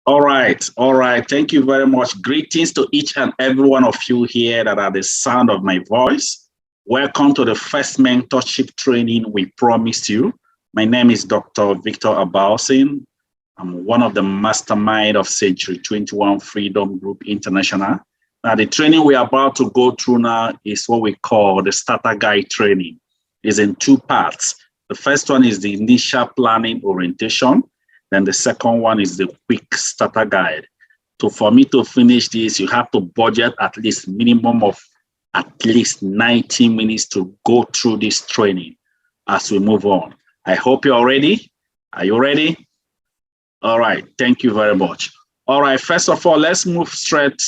All right, all right. Thank you very much. Greetings to each and every one of you here that are the sound of my voice. Welcome to the first mentorship training we promised you. My name is Dr. Victor Abalson. I'm one of the mastermind of Century 21 Freedom Group International. Now, the training we're about to go through now is what we call the starter guide training. It's in two parts. The first one is the initial planning orientation. Then the second one is the quick starter guide. So for me to finish this, you have to budget at least minimum of at least 90 minutes to go through this training as we move on. I hope you're ready. Are you ready? All right, thank you very much. All right, first of all, let's move straight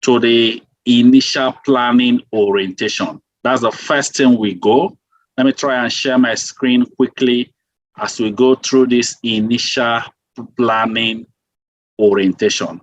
to the initial planning orientation. That's the first thing we go. Let me try and share my screen quickly as we go through this initial planning orientation.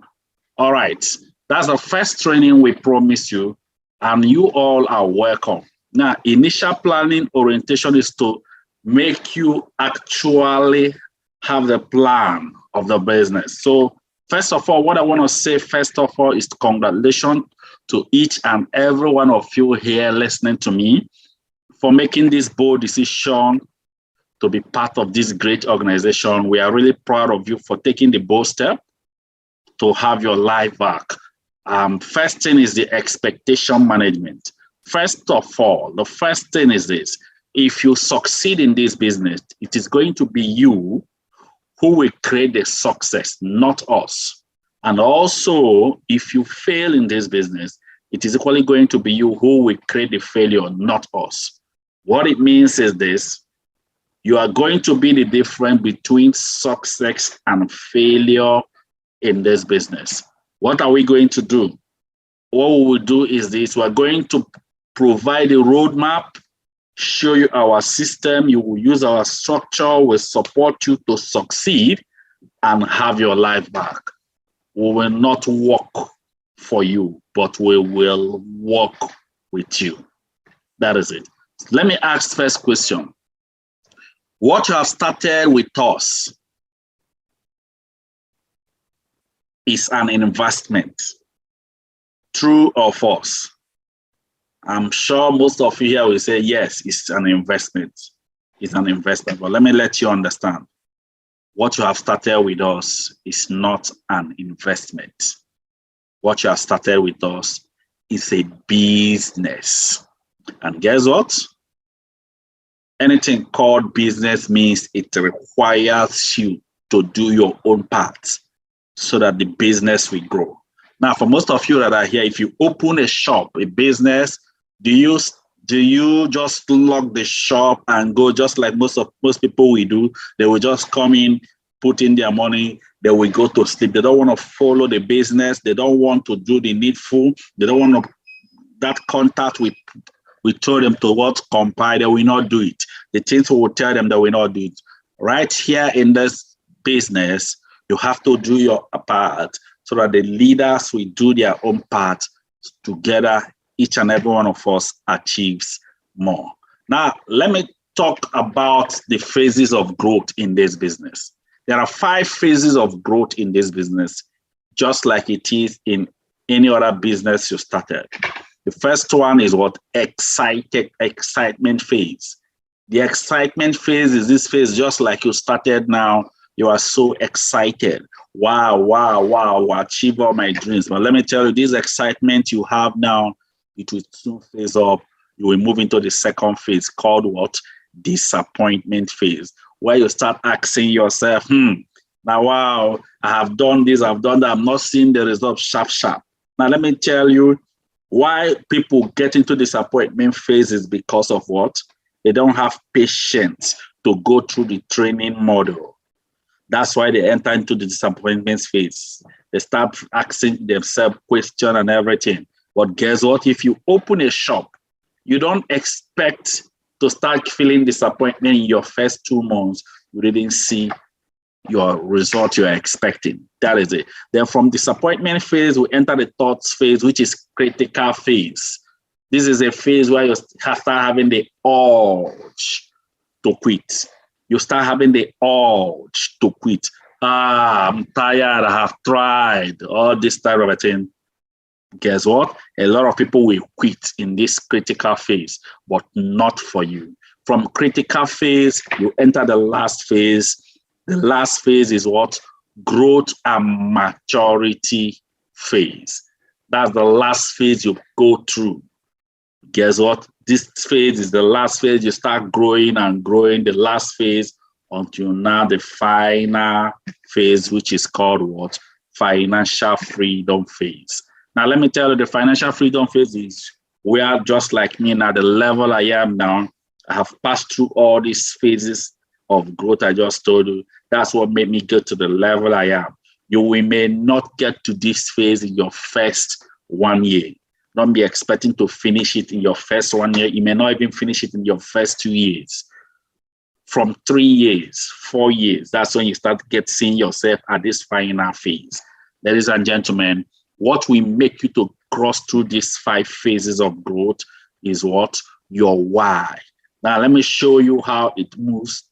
All right, that's the first training we promised you, and you all are welcome. Now, initial planning orientation is to make you actually have the plan of the business. So first of all, what I want to say first of all is congratulations to each and every one of you here listening to me for making this bold decision to be part of this great organization. We are really proud of you for taking the bold step to have your life back. First thing is the expectation management. First of all, the first thing is this: if you succeed in this business, it is going to be you who will create the success, not us. And also, if you fail in this business, it is equally going to be you who will create the failure, not us. What it means is this: you are going to be the difference between success and failure in this business. What are we going to do? What we will do is this: we're going to provide a roadmap, show you our system, you will use our structure, we'll support you to succeed and have your life back. We will not work for you, but we will work with you. That is it. Let me ask first question. What you have started with us is an investment, true or false? I'm sure most of you here will say, yes, it's an investment. It's an investment. But let me let you understand. What you have started with us is not an investment. What you have started with us is a business. And guess what? Anything called business means it requires you to do your own part so that the business will grow. Now, for most of you that are here, if you open a shop, a business, do you just lock the shop and go just like most people will do? They will just come in, put in their money, they will go to sleep. They don't want to follow the business. They don't want to do the needful. They don't want that contact with. We told them to what compile, they will not do it. The things we will tell them, they will not do it. Right here in this business, you have to do your part so that the leaders will do their own part. Together, each and every one of us achieves more. Now, let me talk about the phases of growth in this business. There are 5 phases of growth in this business, just like it is in any other business you started. The first one is what? Excitement phase. The excitement phase is this phase just like you started now. You are so excited. Wow, achieve all my dreams. But let me tell you, this excitement you have now, it will soon phase up. You will move into the second phase called what? Disappointment phase, where you start asking yourself, now, wow, I have done this, I've done that. I'm not seeing the results sharp. Now, let me tell you, why people get into disappointment phase is because of what? They don't have patience to go through the training model. That's why they enter into the disappointment phase. They start asking themselves questions and everything. But guess what? If you open a shop, you don't expect to start feeling disappointment in your first 2 months. You didn't see your result you're expecting. That is it. Then from disappointment phase, we enter the thoughts phase, which is critical phase. This is a phase where you start having the urge to quit. You start having the urge to quit. I'm tired. I have tried all this type of a thing. Guess what? A lot of people will quit in this critical phase, but not for you. From critical phase, you enter the last phase. The last phase is what? Growth and maturity phase. That's the last phase you go through. Guess what? This phase is the last phase. You start growing and growing. The last phase until now the final phase, which is called what? Financial freedom phase. Now, let me tell you, the financial freedom phase is where, just like me now, the level I am now, I have passed through all these phases of growth I just told you. That's what made me get to the level I am. You may not get to this phase in your first 1 year. Don't be expecting to finish it in your first 1 year. You may not even finish it in your first 2 years. From 3 years, 4 years, that's when you start seeing yourself at this final phase. Ladies and gentlemen, what will make you to cross through these 5 phases of growth is what? Your why. Now, let me show you how it moves.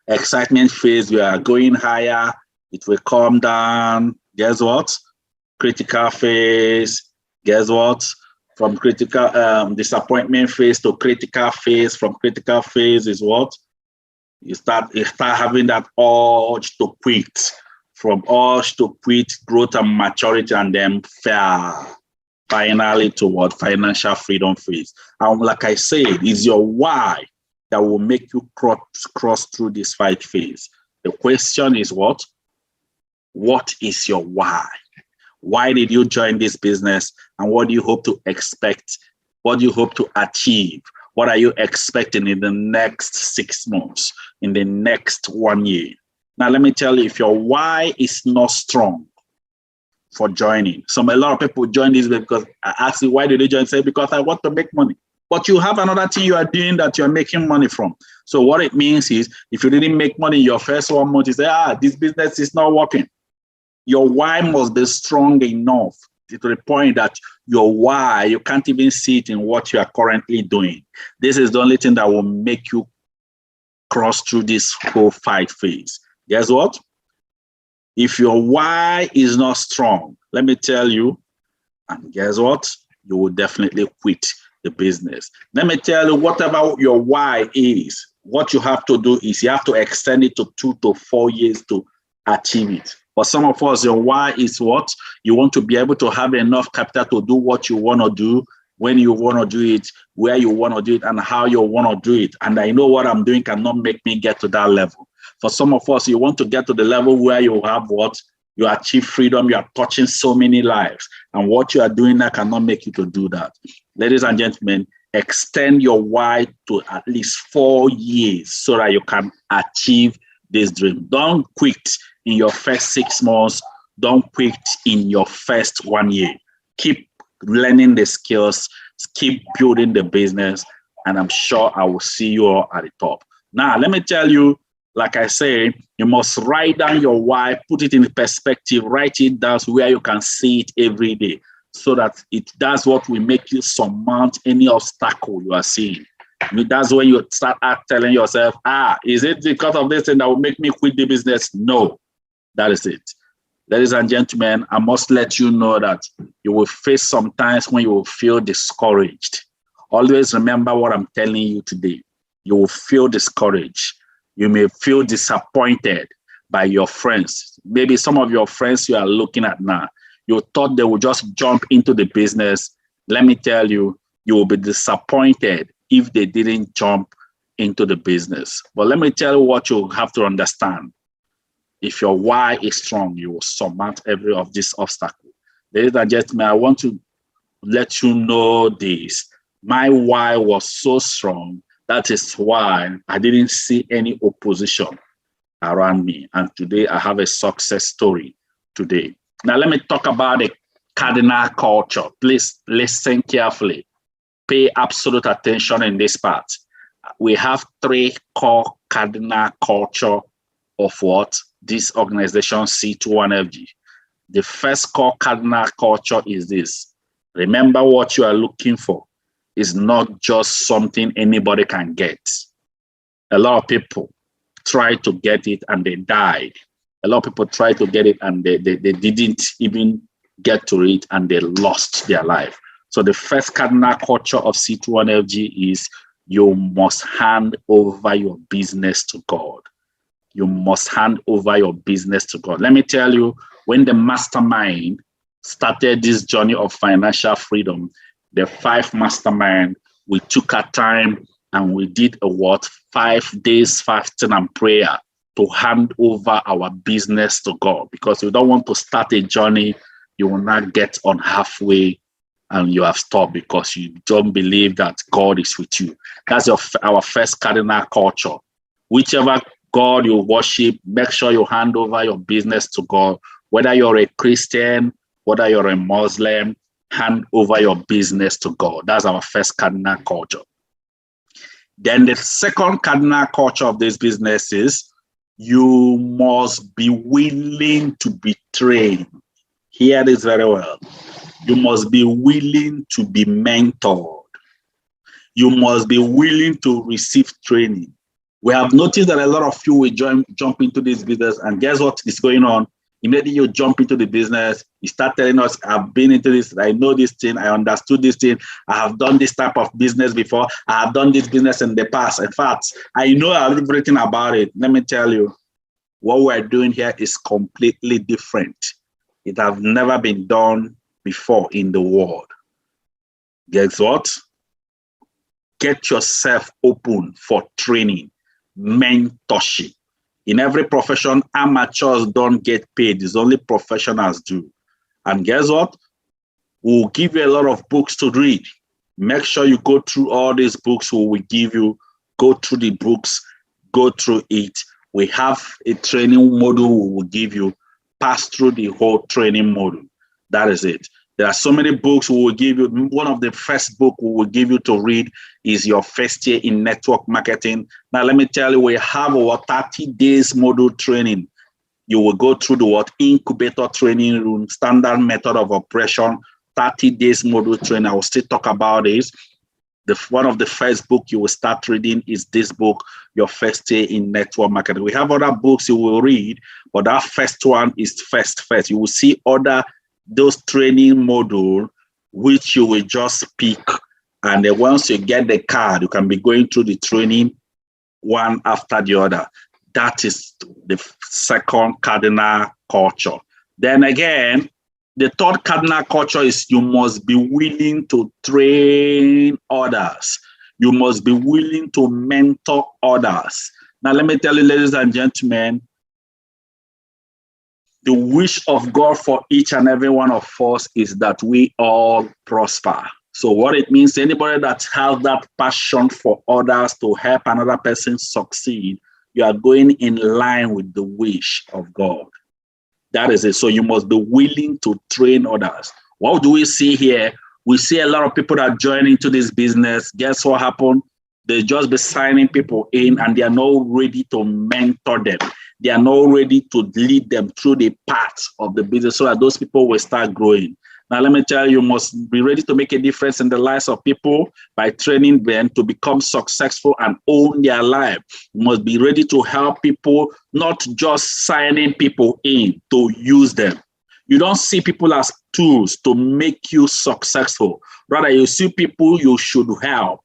Excitement phase, we are going higher. It will calm down. Guess what? Critical phase. Guess what? From critical disappointment phase to critical phase. From critical phase is what? You start having that urge to quit. From urge to quit, growth and maturity, and then finally to what? Financial freedom phase. And like I said, it's your why that will make you cross through this 5 phase. The question is what? What is your why? Why did you join this business? And what do you hope to expect? What do you hope to achieve? What are you expecting in the next 6 months, in the next 1 year? Now, let me tell you, if your why is not strong for joining, a lot of people join this because I ask you, why did they join? Say, because I want to make money. But you have another thing you are doing that you're making money from. So what it means is, if you didn't make money in your first 1 month, you say, this business is not working. Your why must be strong enough to the point that your why, you can't even see it in what you are currently doing. This is the only thing that will make you cross through this whole 5 phase. Guess what? If your why is not strong, let me tell you, and guess what? You will definitely quit the business. Let me tell you, whatever your why is, what you have to do is you have to extend it to 2 to 4 years to achieve it. For some of us, your why is what? You want to be able to have enough capital to do what you want to do, when you want to do it, where you want to do it, and how you want to do it. And I know what I'm doing cannot make me get to that level. For some of us, you want to get to the level where you have what? You achieve freedom, you are touching so many lives. And what you are doing now cannot make you to do that. Ladies and gentlemen, extend your why to at least 4 years so that you can achieve this dream. Don't quit in your first 6 months. Don't quit in your first 1 year. Keep learning the skills, keep building the business, and I'm sure I will see you all at the top. Now, let me tell you, like I say, you must write down your why, put it in perspective, write it down where you can see it every day, so that that's what will make you surmount any obstacle you are seeing. That's when you start telling yourself, is it because of this thing that will make me quit the business? No, that is it. Ladies and gentlemen, I must let you know that you will face some times when you will feel discouraged. Always remember what I'm telling you today. You will feel discouraged. You may feel disappointed by your friends. Maybe some of your friends you are looking at now, you thought they would just jump into the business. Let me tell you, you will be disappointed if they didn't jump into the business. But let me tell you what you have to understand. If your why is strong, you will surmount every of these obstacles. Ladies and gentlemen, I want to let you know this. My why was so strong. That is why I didn't see any opposition around me. And today I have a success story today. Now let me talk about the cardinal culture. Please listen carefully. Pay absolute attention in this part. We have 3 core cardinal culture of what? This organization C21FG. The first core cardinal culture is this. Remember, what you are looking for is not just something anybody can get. A lot of people try to get it and they died. A lot of people try to get it and they didn't even get to it and they lost their life. So the first cardinal culture of C21FG is you must hand over your business to God. You must hand over your business to God. Let me tell you, when the mastermind started this journey of financial freedom, the 5 mastermind, we took our time and we did 5 days fasting and prayer to hand over our business to God, because we don't want to start a journey you will not get on halfway and you have stopped because you don't believe that God is with you. That's our first cardinal culture. Whichever God you worship, make sure you hand over your business to God. Whether you're a Christian, whether you're a Muslim, hand over your business to God. That's our first cardinal culture. Then the second cardinal culture of this business is you must be willing to be trained. Hear this very well. You must be willing to be mentored. You must be willing to receive training. We have noticed that a lot of you will jump into this business, and guess what is going on? Immediately you jump into the business, you start telling us, I've been into this, I know this thing, I understood this thing, I have done this type of business before, I have done this business in the past. In fact, I know everything about it. Let me tell you, what we're doing here is completely different. It has never been done before in the world. Guess what? Get yourself open for training, mentorship. In every profession, amateurs don't get paid. It's only professionals do. And guess what? We'll give you a lot of books to read. Make sure you go through all these books we will give you. Go through the books. Go through it. We have a training module we will give you. Pass through the whole training module. That is it. There are so many books we will give you. One of the first books we will give you to read is your first year in network marketing. Now, let me tell you, we have our 30 days module training. You will go through the incubator training room, standard method of operation, 30 days module training. I will still talk about this. One of the first book you will start reading is this book, Your First Year in Network Marketing. We have other books you will read, but that first one is first. You will see those training module, which you will just pick. And then once you get the card, you can be going through the training one after the other. That is the second cardinal culture. Then again, the third cardinal culture is you must be willing to train others. You must be willing to mentor others. Now, let me tell you, ladies and gentlemen, the wish of God for each and every one of us is that we all prosper. So what it means, anybody that has that passion for others to help another person succeed, you are going in line with the wish of God. That is it. So you must be willing to train others. What do we see here? We see a lot of people that join into this business. Guess what happened? They just be signing people in and they are not ready to mentor them. They are not ready to lead them through the path of the business so that those people will start growing. Now, let me tell you, you must be ready to make a difference in the lives of people by training them to become successful and own their life. You must be ready to help people, not just signing people in to use them. You don't see people as tools to make you successful. Rather, you see people you should help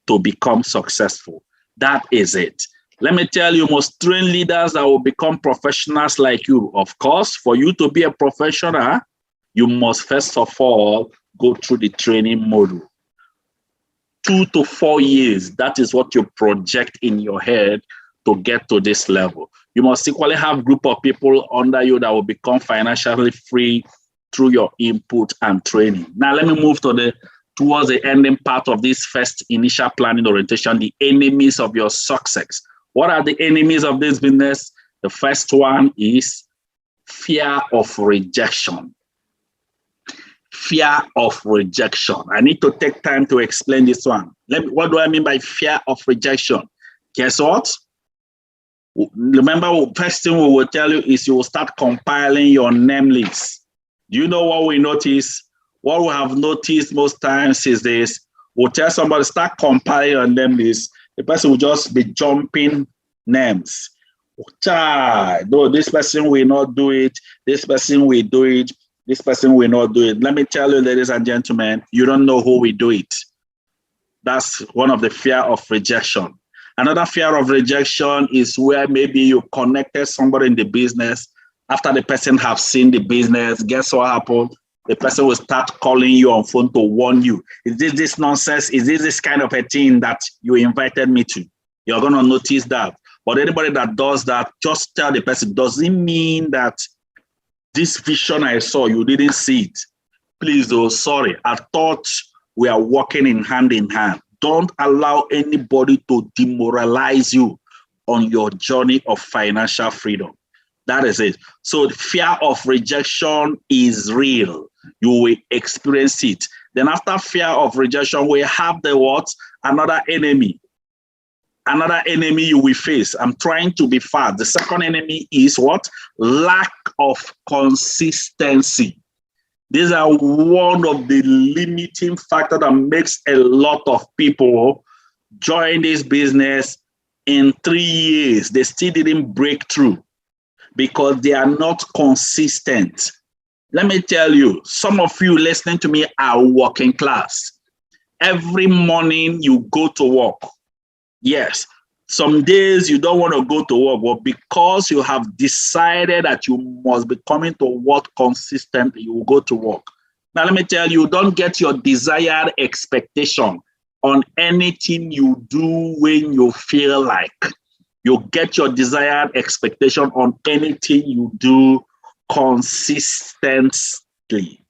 to become successful. That is it. Let me tell you, must train leaders that will become professionals like you. Of course, for you to be a professional, you must first of all go through the training module. 2 to 4 years, that is what you project in your head to get to this level. You must equally have a group of people under you that will become financially free through your input and training. Now, let me move towards the ending part of this first initial planning orientation, the enemies of your success. What are the enemies of this business? The first one is fear of rejection. Fear of rejection. I need to take time to explain this one. What do I mean by fear of rejection? Guess what? Remember, first thing we will tell you is you will start compiling your name list. Do you know what we notice? What we have noticed most times is this. We'll tell somebody, start compiling your name list. The person will just be jumping names. Child, no, this person will not do it. This person will do it. This person will not do it. Let me tell you, ladies and gentlemen, you don't know who will do it. That's one of the fear of rejection. Another fear of rejection is where maybe you connected somebody in the business. After the person have seen the business, guess what happened? The person will start calling you on phone to warn you. Is this nonsense? Is this kind of a thing that you invited me to? You're going to notice that. But anybody that does that, just tell the person, doesn't mean that this vision I saw, you didn't see it. Please, oh, sorry. I thought we are working in hand. Don't allow anybody to demoralize you on your journey of financial freedom. That is it. So the fear of rejection is real. You will experience it. Then after fear of rejection, we have the what? Another enemy. Another enemy you will face. I'm trying to be fast. The second enemy is what? Lack of consistency. These are one of the limiting factors that makes a lot of people join this business in 3 years. They still didn't break through because they are not consistent. Let me tell you, some of you listening to me are working class. Every morning you go to work. Yes, some days you don't want to go to work, but because you have decided that you must be coming to work consistently, you will go to work. Now, let me tell you, don't get your desired expectation on anything you do when you feel like. You get your desired expectation on anything you do consistently.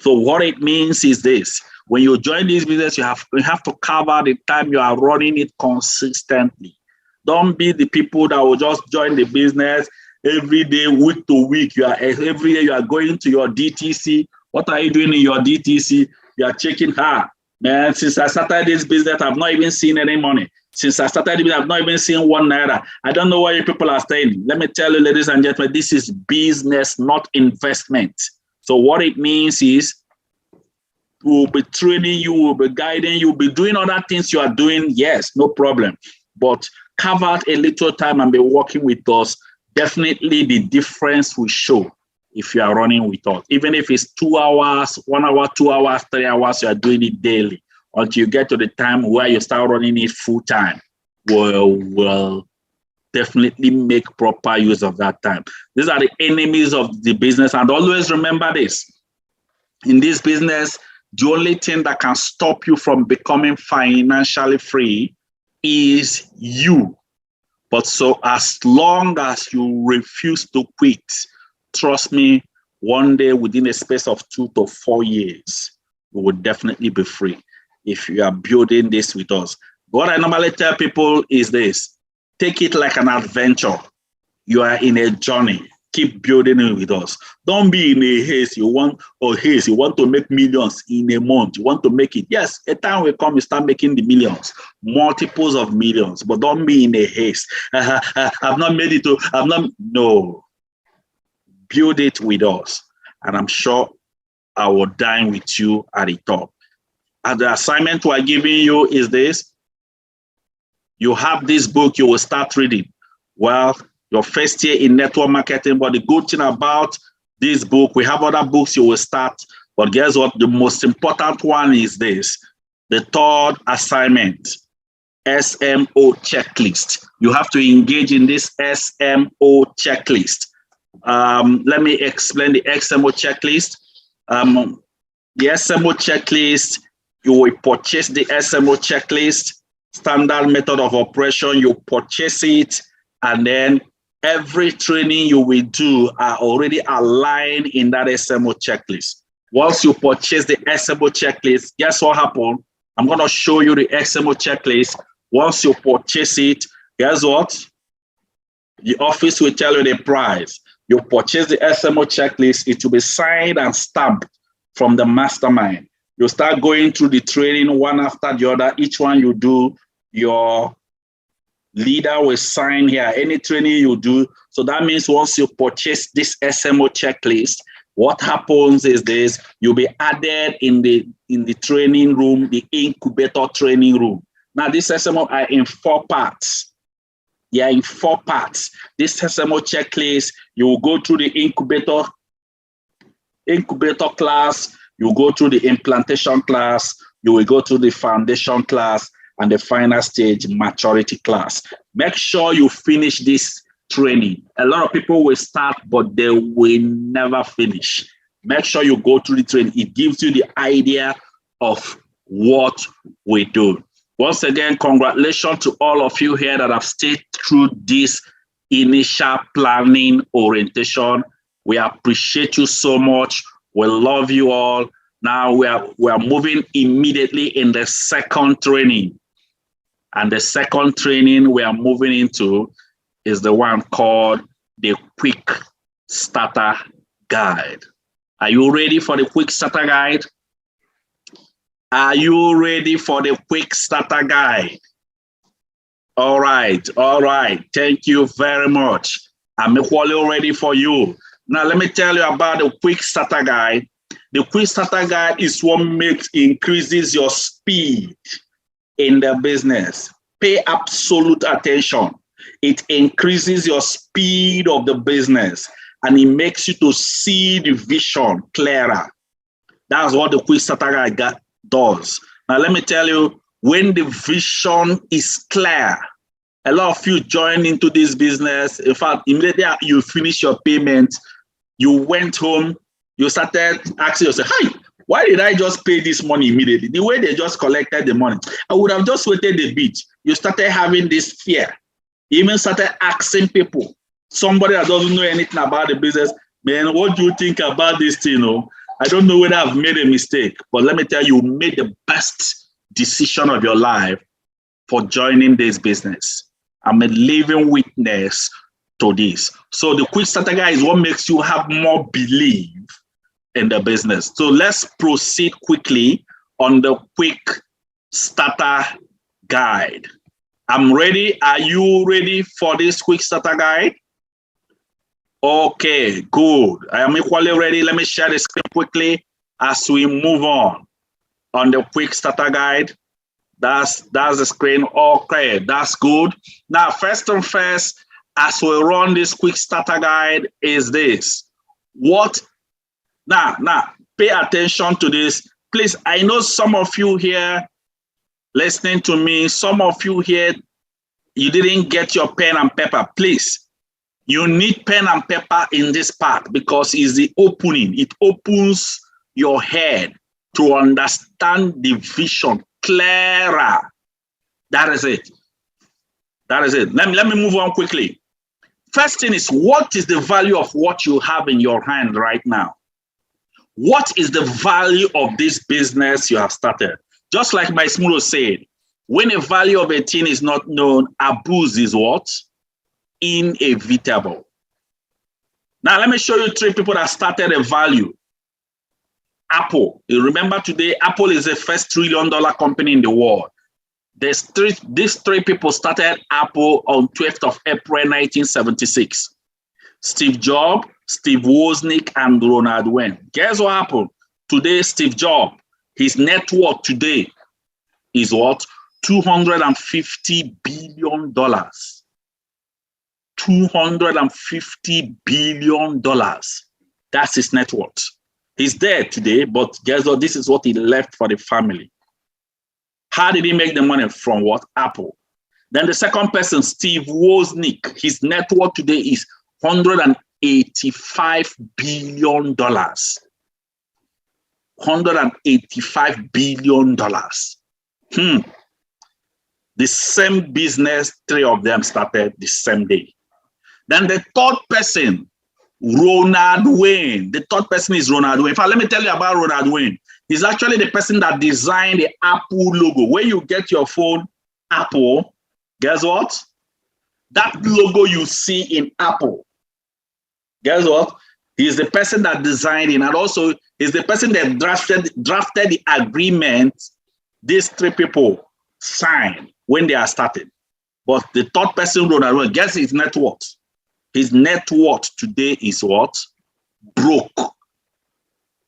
So what it means is this. When you join this business, you have to cover the time you are running it consistently. Don't be the people that will just join the business every day, week to week. Every day you are going to your DTC. What are you doing in your DTC? You are checking, man, since I started this business, I've not even seen any money. Since I started this business, I've not even seen 1 naira. I don't know why you people are staying. Let me tell you, ladies and gentlemen, this is business, not investment. So what it means is, we'll be training you, we'll be guiding you, we'll be doing other things you are doing. Yes, no problem. But carve out a little time and be working with us. Definitely the difference will show if you are running with us. Even if it's 2 hours, 1 hour, 2 hours, 3 hours, you are doing it daily until you get to the time where you start running it full time. Will definitely make proper use of that time. These are the enemies of the business. And always remember this. In this business, the only thing that can stop you from becoming financially free is you. But so as long as you refuse to quit, trust me, one day within a space of 2 to 4 years, you will definitely be free if you are building this with us. What I normally tell people is this: take it like an adventure. You are in a journey. Keep building it with us. Don't be in a haste. You want to make millions in a month. You want to make it. Yes, a time will come, you start making the millions, multiples of millions, but don't be in a haste. I've not made it to, no. Build it with us. And I'm sure I will dine with you at the top. And the assignment we're giving you is this. You have this book, you will start reading. Well, your first year in network marketing, but the good thing about this book, we have other books you will start, but guess what? The most important one is this, the third assignment, SMO checklist. You have to engage in this SMO checklist. Let me explain the SMO checklist. The SMO checklist, you will purchase the SMO checklist, standard method of operation, you purchase it, and then every training you will do are already aligned in that SMO checklist. Once you purchase the SMO checklist, guess what happened? I'm going to show you the SMO checklist. Once you purchase it, guess what? The office will tell you the price. You purchase the SMO checklist, it will be signed and stamped from the mastermind. You start going through the training one after the other. Each one you do, your leader will sign here, any training you do. So that means once you purchase this SMO checklist, what happens is this, you'll be added in the training room, the incubator training room. Now this SMO are in 4 parts. They are in 4 parts. This SMO checklist, you will go through the incubator class, you will go through the implantation class, you will go through the foundation class, and the final stage, maturity class. Make sure you finish this training. A lot of people will start, but they will never finish. Make sure you go through the training. It gives you the idea of what we do. Once again, congratulations to all of you here that have stayed through this initial planning orientation. We appreciate you so much. We love you all. Now we are moving immediately in the second training. And the second training we are moving into is the one called the Quick Starter Guide. Are you ready for the Quick Starter Guide? Are you ready for the Quick Starter Guide? All right. Thank you very much. I'm equally ready for you. Now, let me tell you about the Quick Starter Guide. The Quick Starter Guide is what increases your speed in the business. Pay absolute attention. It increases your speed of the business and it makes you to see the vision clearer. That's what the Quick Starter Guide does. Now, let me tell you, when the vision is clear, a lot of you join into this business. In fact, immediately you finish your payment, you went home, you started asking yourself, hey, why did I just pay this money immediately? The way they just collected the money, I would have just waited a bit. You started having this fear. You even started asking people, somebody that doesn't know anything about the business, man, what do you think about this thing? I don't know whether I've made a mistake, but let me tell you, you made the best decision of your life for joining this business. I'm a living witness to this. So the Quick Starter Guide is what makes you have more belief in the business. So let's proceed quickly on the Quick Starter Guide. I'm ready. Are you ready for this Quick Starter Guide? Okay, good. I am equally ready. Let me share the screen quickly as we move on the Quick Starter Guide. That's the screen. Okay, that's good. Now, first and first, as we run this Quick Starter Guide, is this. Now, pay attention to this. Please, I know some of you here listening to me, some of you here, you didn't get your pen and paper. Please, you need pen and paper in this part because it's the opening. It opens your head to understand the vision clearer. That is it. Let me move on quickly. First thing is, what is the value of what you have in your hand right now? What is the value of this business you have started? Just like my Smulo said, when a value of a thing is not known, abuse is what? Inevitable. Now, let me show you 3 people that started a value. Apple. You remember today, Apple is the first $1 trillion company in the world. These 3 people started Apple on 12th of April, 1976. Steve Jobs, Steve Wozniak, and Ronald Wayne. Guess what happened? Today, Steve Jobs, his net worth today is what? $250 billion. $250 billion. That's his net worth. He's dead today, but guess what? This is what he left for the family. How did he make the money? From what? Apple. Then the second person, Steve Wozniak, his net worth today is $185 billion. $185 billion. The same business, 3 of them started the same day. Then the third person, Ronald Wayne. The third person is Ronald Wayne. In fact, let me tell you about Ronald Wayne. He's actually the person that designed the Apple logo. When you get your phone, Apple, guess what? That logo you see in Apple, guess what? He's the person that designed it, and also he's the person that drafted the agreement these 3 people signed when they are started. But the third person, Ronald Wayne, guess his net worth. His net worth today is what? Broke.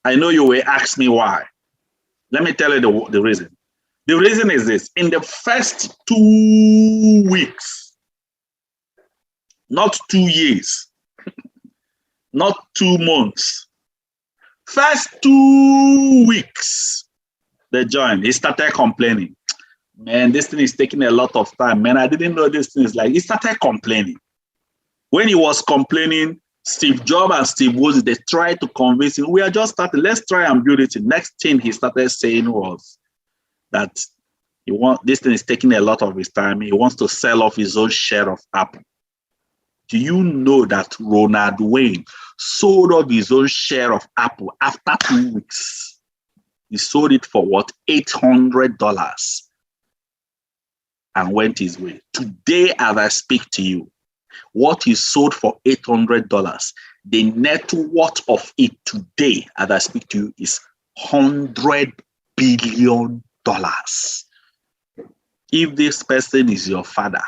I know you will ask me why. Let me tell you the reason. The reason is this. In the first 2 weeks, Not 2 years, not 2 months. First 2 weeks, they joined. He started complaining. Man, this thing is taking a lot of time. Man, I didn't know this thing is like, he started complaining. When he was complaining, Steve Jobs and Steve Woz, they tried to convince him, we are just starting, let's try and build it. The next thing he started saying was that this thing is taking a lot of his time. He wants to sell off his own share of Apple. Do you know that Ronald Wayne sold off his own share of Apple after 2 weeks? He sold it for what? $800 and went his way. Today, as I speak to you, what he sold for $800, the net worth of it today, as I speak to you, is $100 billion. If this person is your father,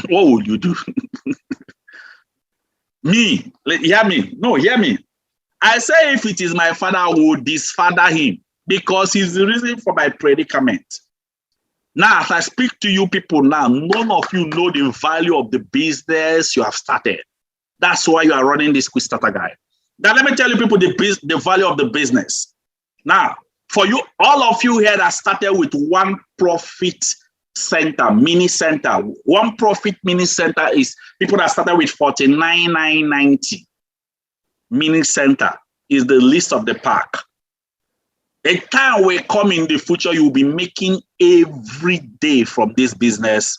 what will you do? Me, hear me. No, hear me. I say if it is my father, I will disfather him because he's the reason for my predicament. Now, as I speak to you people now, none of you know the value of the business you have started. That's why you are running this quick starter guide. Now, let me tell you people the value of the business. Now, for you, all of you here that started with one profit center, mini center. One profit mini center is people that started with $49,990. Mini center is the least of the pack. A time will come in the future, you'll be making every day from this business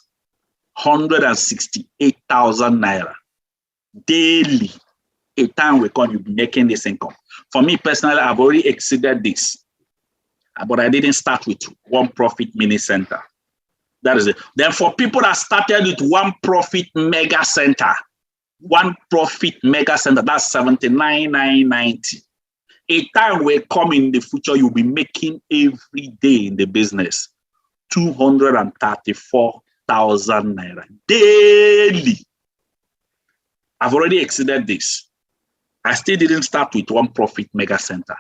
168,000 naira daily. A time will come, you'll be making this income. For me personally, I've already exceeded this, but I didn't start with one profit mini center. That is it. Then for people that started with one profit mega center, that's 79,990. A time will come in the future, you'll be making every day in the business 234,000 naira daily. I've already exceeded this. I still didn't start with one profit mega center.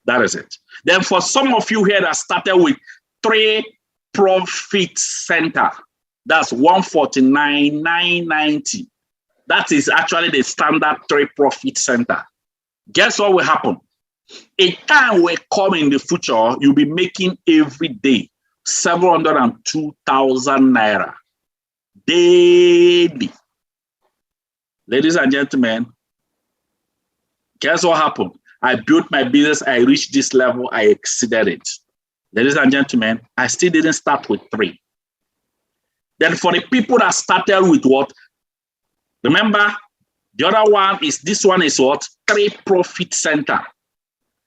That is it. Then for some of you here that started with 3 profit center, that's 149,990. That is actually the standard 3 profit center. Guess what will happen? A time will come in the future, you'll be making every day 702,000 naira daily. Ladies and gentlemen, guess what happened? I built my business, I reached this level, I exceeded it. Ladies and gentlemen, I still didn't start with 3. Then for the people that started with what? Remember, the other one is, this one is what? 3 profit center.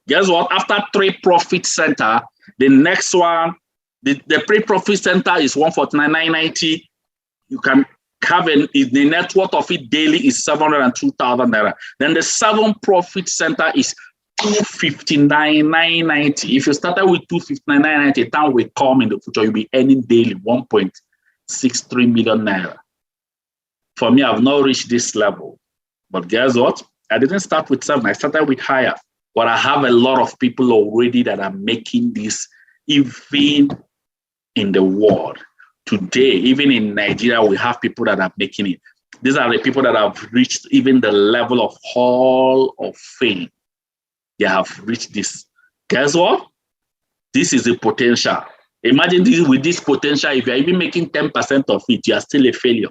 Guess what? After 3 profit center, the next one, the pre-profit center is 149,990. You can have the net worth of it daily is 702,000 naira. Then the 7 profit center is 259,990. If you started with 259,990, time will come in the future, you'll be earning daily 1.63 million naira. For me, I've not reached this level. But guess what? I didn't start with 7. I started with higher. But I have a lot of people already that are making this even in the world. Today, even in Nigeria, we have people that are making it. These are the people that have reached even the level of Hall of Fame. They have reached this. Guess what? This is a potential. Imagine this, with this potential, if you're even making 10% of it, you are still a failure.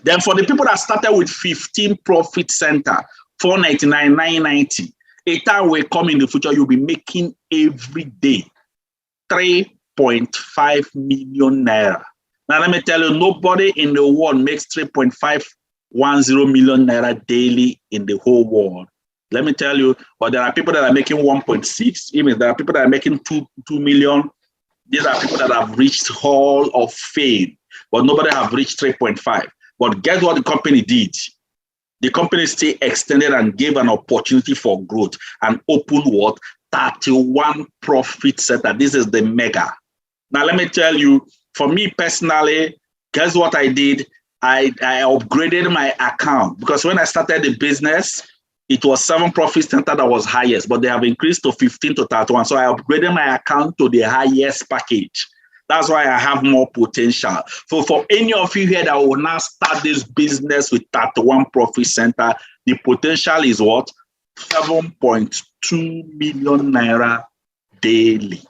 Then for the people that started with 15 profit center, 499,990, a time will come in the future, you'll be making every day 3.5 million naira. Now, let me tell you, nobody in the world makes 3.510 million naira daily in the whole world. Let me tell you, but there are people that are making 1.6, even there are people that are making 2 million. These are people that have reached Hall of Fame, but nobody have reached 3.5. But guess what the company did? The company still extended and gave an opportunity for growth and opened what? 31 profit center. This is the mega. Now, let me tell you, for me personally, guess what I did? I upgraded my account because when I started the business, it was 7 profit center that was highest, but they have increased to 15 to 31. So I upgraded my account to the highest package. That's why I have more potential. For any of you here that will now start this business with 31 Profit Center, the potential is what? 7.2 million naira daily.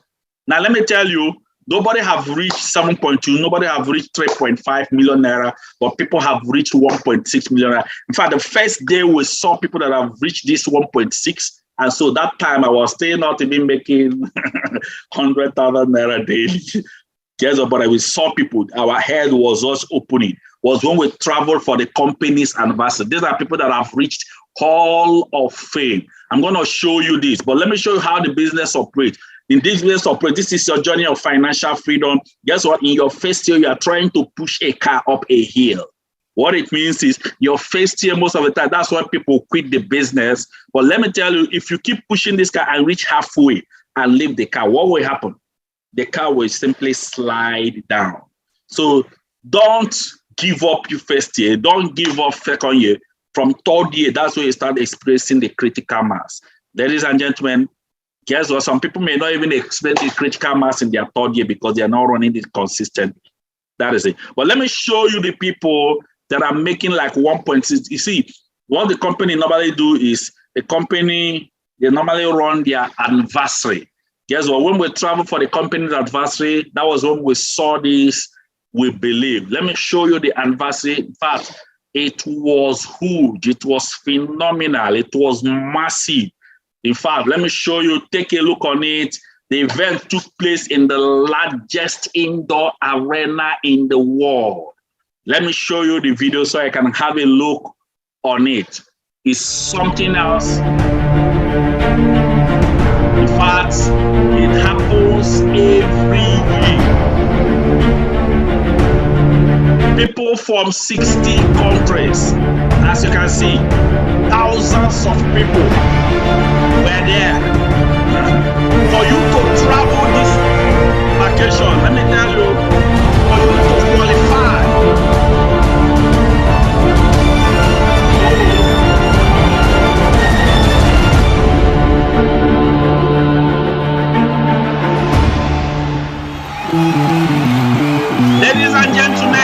Now, let me tell you, nobody have reached 7.2, nobody have reached 3.5 million naira, but people have reached 1.6 million naira. In fact, the first day we saw people that have reached this 1.6, and so that time I was still not even making 100,000 naira daily. Yes, but we saw people, our head was just opening, was when we traveled for the company's anniversary. These are people that have reached Hall of Fame. I'm going to show you this, but let me show you how the business operates. In this business operate, this is your journey of financial freedom. Guess what? In your first year, you are trying to push a car up a hill. What it means is your first year, most of the time, that's why people quit the business. But let me tell you, if you keep pushing this car and reach halfway and leave the car, what will happen? The car will simply slide down. So don't give up your first year. Don't give up second year. From third year, that's where you start experiencing the critical mass. Ladies and gentlemen, guess what? Some people may not even experience the critical mass in their third year because they are not running it consistently. That is it. But let me show you the people that are making like 1.6. You see, what the company normally do is the company, they normally run their anniversary. Guess what? When we travel for the company's anniversary, that was when we saw this, we believe. Let me show you the anniversary. In fact, it was huge. It was phenomenal. It was massive. In fact, let me show you, take a look on it. The event took place in the largest indoor arena in the world. Let me show you the video so I can have a look on it. It's something else. In fact, it happens every year. People from 60 countries, as you can see, thousands of people were there. For you to travel this vacation, let me tell you, for you to qualify, ladies and gentlemen,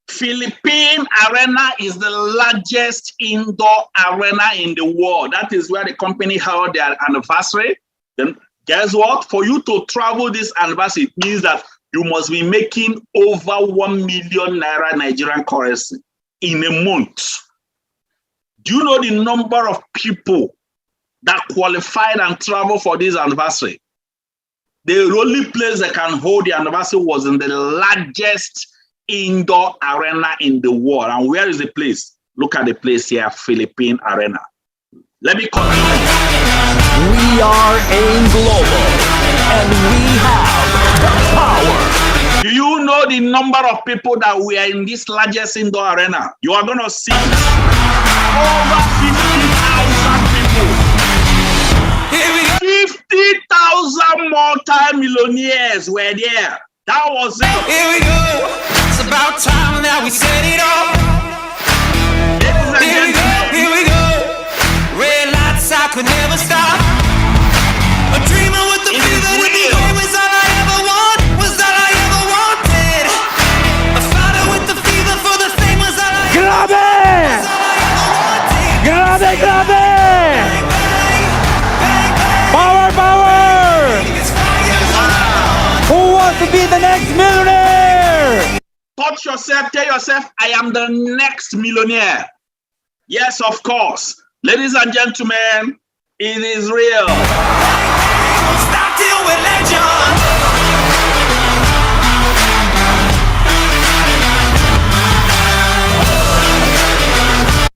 Philippine Arena is the largest indoor arena in the world. That is where the company held their anniversary. Then guess what? For you to travel this anniversary, it means that you must be making over 1 million naira Nigerian currency in a month. Do you know the number of people that qualified and traveled for this anniversary? The only place that can hold the anniversary was in the largest indoor arena in the world. And where is the place? Look at the place here, Philippine Arena. Let me continue. We are AIM Global, and we have the power. Do you know the number of people that we are in this largest indoor arena? You are going to see over 50,000 people. 50,000 multi-millionaires were there. That was it. Here we go. It's about time that we set it off. Here we go. Red lights, I could never stop. A dreamer with the fever to be great was all I ever want. Was all I ever wanted. A fighter with the fever for the fame was all I ever wanted. Grabe! Power! Who wants to be the next millionaire? Touch yourself, tell yourself, I am the next millionaire. Yes, of course. Ladies and gentlemen, it is real. Stop till we're legend.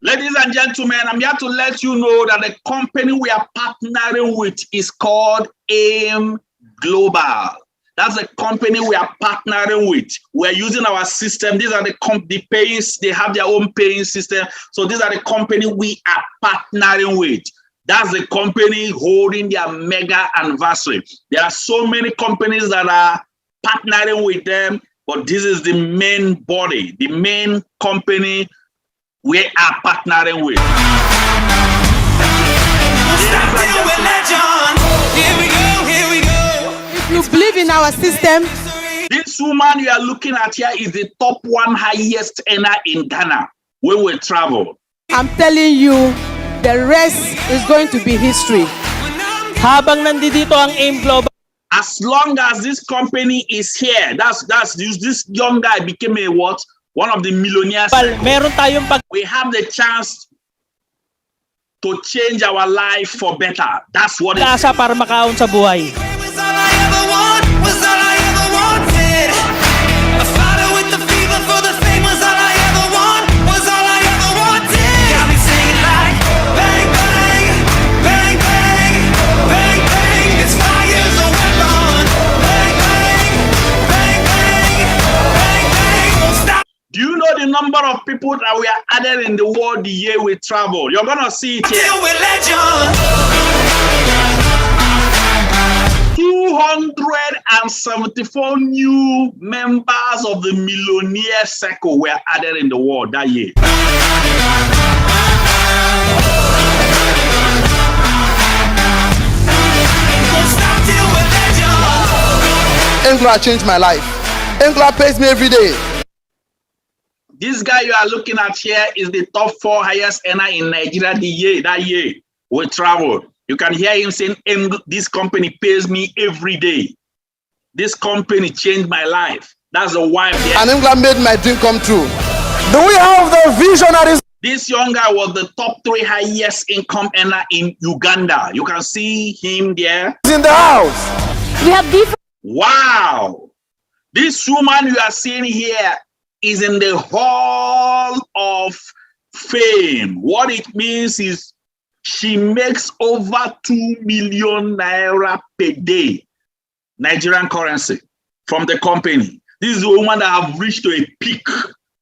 Ladies and gentlemen, I'm here to let you know that the company we are partnering with is called AIM Global. That's the company we are partnering with. We're using our system. These are the paying, they have their own paying system. So these are the company we are partnering with. That's the company holding their mega anniversary. There are so many companies that are partnering with them, but this is the main body, the main company we are partnering with. Stop till we're legend. Here we go. you believe in our system, this woman you are looking at here is the top one highest earner in Ghana when we travel. I'm telling you, the rest is going to be history. Habang nandito ang AIM Global, As long as this company is here, this young guy became a what? One of the millionaires. meron tayong We have the chance to change our life for better. That's what it is. pag-asa para makaon sa buhay. Was all I ever want, was all I ever wanted. A fighter with the fever for the fame was all I ever want, was all I ever wanted. Got me singing like bang bang, bang bang, bang bang. This fire's a weapon. Bang bang, bang bang, bang bang. Won't stop. Do you know the number of people that we are added in the world the year we travel? You're gonna see it here. Till we're legends. 274 new members of the millionaire circle were added in the world that year. Won't stop till we're legends. Engla changed my life. Engla pays me every day. This guy you are looking at here is the top 4 highest earner in Nigeria that year we traveled. You can hear him saying, this company pays me every day. This company changed my life. That's the wife there. And Engla made my dream come true. Do we have the visionaries? This young guy was the top 3 highest income earner in Uganda. You can see him there. In the house. We have different. Wow. This woman you are seeing here is in the hall of fame. What it means is she makes over 2 million naira per day, Nigerian currency, from the company. This is a woman that have reached to a peak.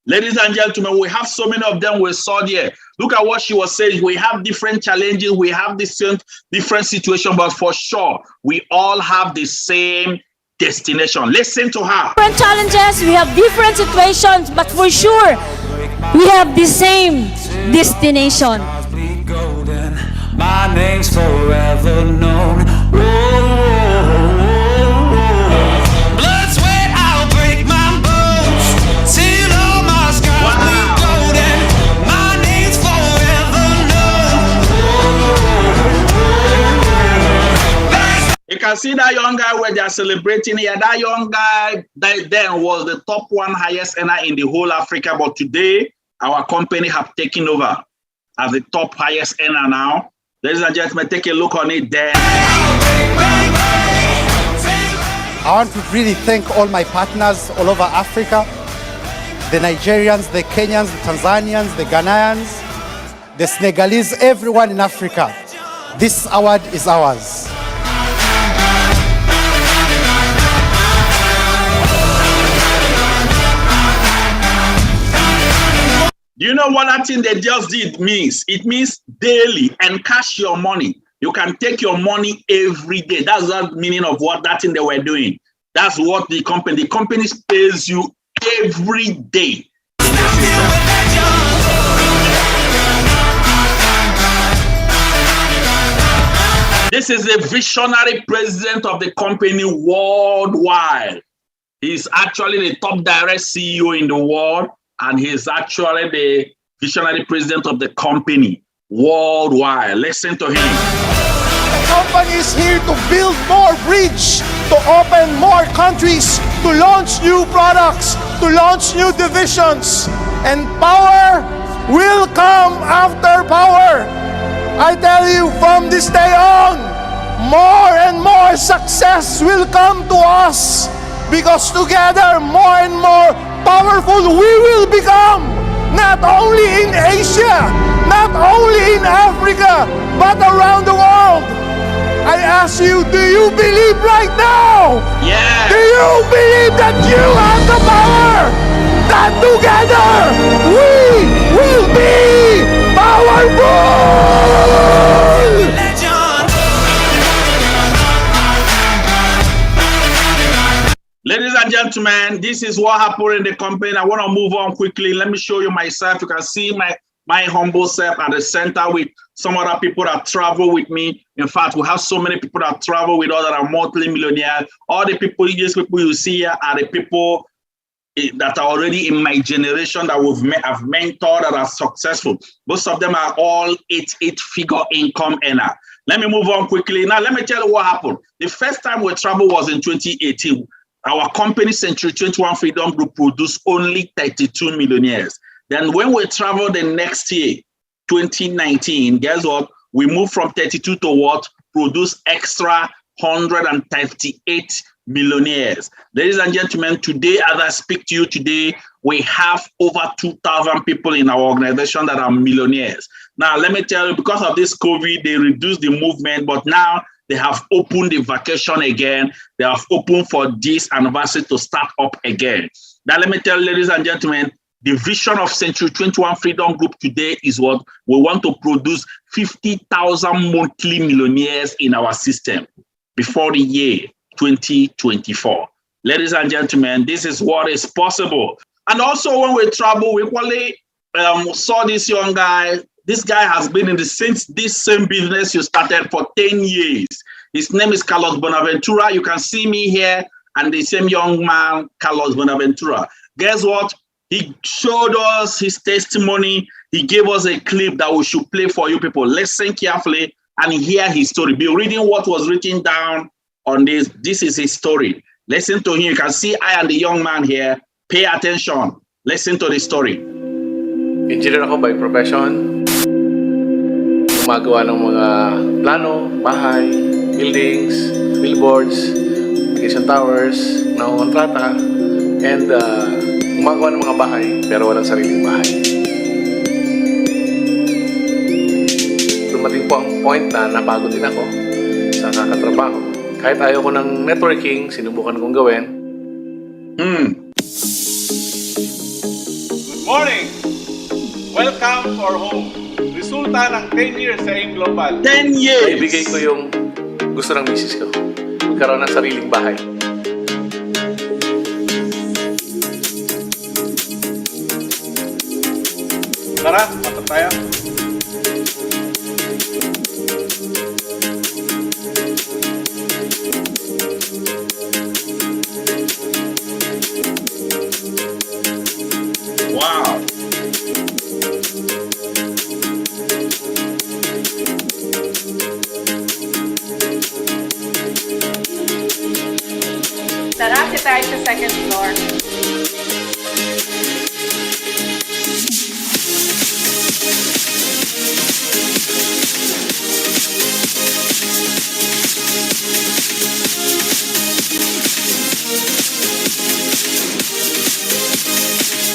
Ladies and gentlemen, we have so many of them we saw there. Look at what she was saying. We have different challenges. We have different situations, but for sure, we all have the same destination. Listen to her. Different challenges, we have different situations, but for sure, we have the same destination. Bleed golden, my name's forever known. Blood, sweat, I'll break my bones till all my scars bleed golden. My name's forever known. You can see that young guy where they are celebrating here. That young guy that then was the top 1 highest earner in the whole Africa, but today our company have taken over as the top highest earner now. Ladies and gentlemen, take a look on it there. I want to really thank all my partners all over Africa, the Nigerians, the Kenyans, the Tanzanians, the Ghanaians, the Senegalese, everyone in Africa. This award is ours. Do you know what that thing they just did means? It means daily and cash your money. You can take your money every day. That's the meaning of what that thing they were doing. That's what the company pays you every day. This is the visionary president of the company worldwide. He's actually the top direct CEO in the world, and he's actually the visionary president of the company worldwide. Listen to him. The company is here to build more bridge, to open more countries, to launch new products, to launch new divisions. And power will come after power. I tell you, from this day on, more and more success will come to us, because together, more and more powerful we will become, not only in Asia, not only in Africa, but around the world. I ask you, do you believe right now? Yeah. Do you believe that you have the power? That together we will be powerful! Ladies and gentlemen, this is what happened in the company. I want to move on quickly. Let me show you myself. You can see my humble self at the center with some other people that travel with me. In fact, we have so many people that travel with us that are multi-millionaires. All the people, these people you see here are the people that are already in my generation that I've mentored that are successful. Most of them are all eight-figure income earner. Let me move on quickly. Now, let me tell you what happened. The first time we traveled was in 2018. Our company, Century 21 Freedom Group, produced only 32 millionaires. Then when we traveled the next year, 2019, guess what? We moved from 32 to what? Produce extra 138 millionaires. Ladies and gentlemen, today, as I speak to you today, we have over 2,000 people in our organization that are millionaires. Now, let me tell you, because of this COVID, they reduced the movement, but now they have opened the vacation again. They have opened for this anniversary to start up again. Now, let me tell you, ladies and gentlemen, the vision of Century 21 Freedom Group today is what? We want to produce 50,000 monthly millionaires in our system before the year 2024. Ladies and gentlemen, this is what is possible. And also when we travel, we equally saw this young guy. This guy has been in this same business you started for 10 years. His name is Carlos Bonaventura. You can see me here and the same young man, Carlos Bonaventura. Guess what? He showed us his testimony. He gave us a clip that we should play for you people. Listen carefully and hear his story. Be reading what was written down on this. This is his story. Listen to him. You can see I am the young man here. Pay attention. Listen to the story. Engineer ako by profession. Gumagawa ng mga plano, bahay, buildings, billboards, application towers, kontrata, and gumagawa ng mga bahay pero walang sariling bahay. Dumating po ang point na napagod din ako sa kakatrabaho. Kahit ayaw ko ng networking, sinubukan kong gawin. Good morning! Welcome to our home. Resulta ng 10 years sa AIM Global. 10 years! Ibigay ko yung gusto ng misis ko. Magkaroon ng sariling bahay. Tara, matap tayo. Wow! Tara, kita tayo sa second floor.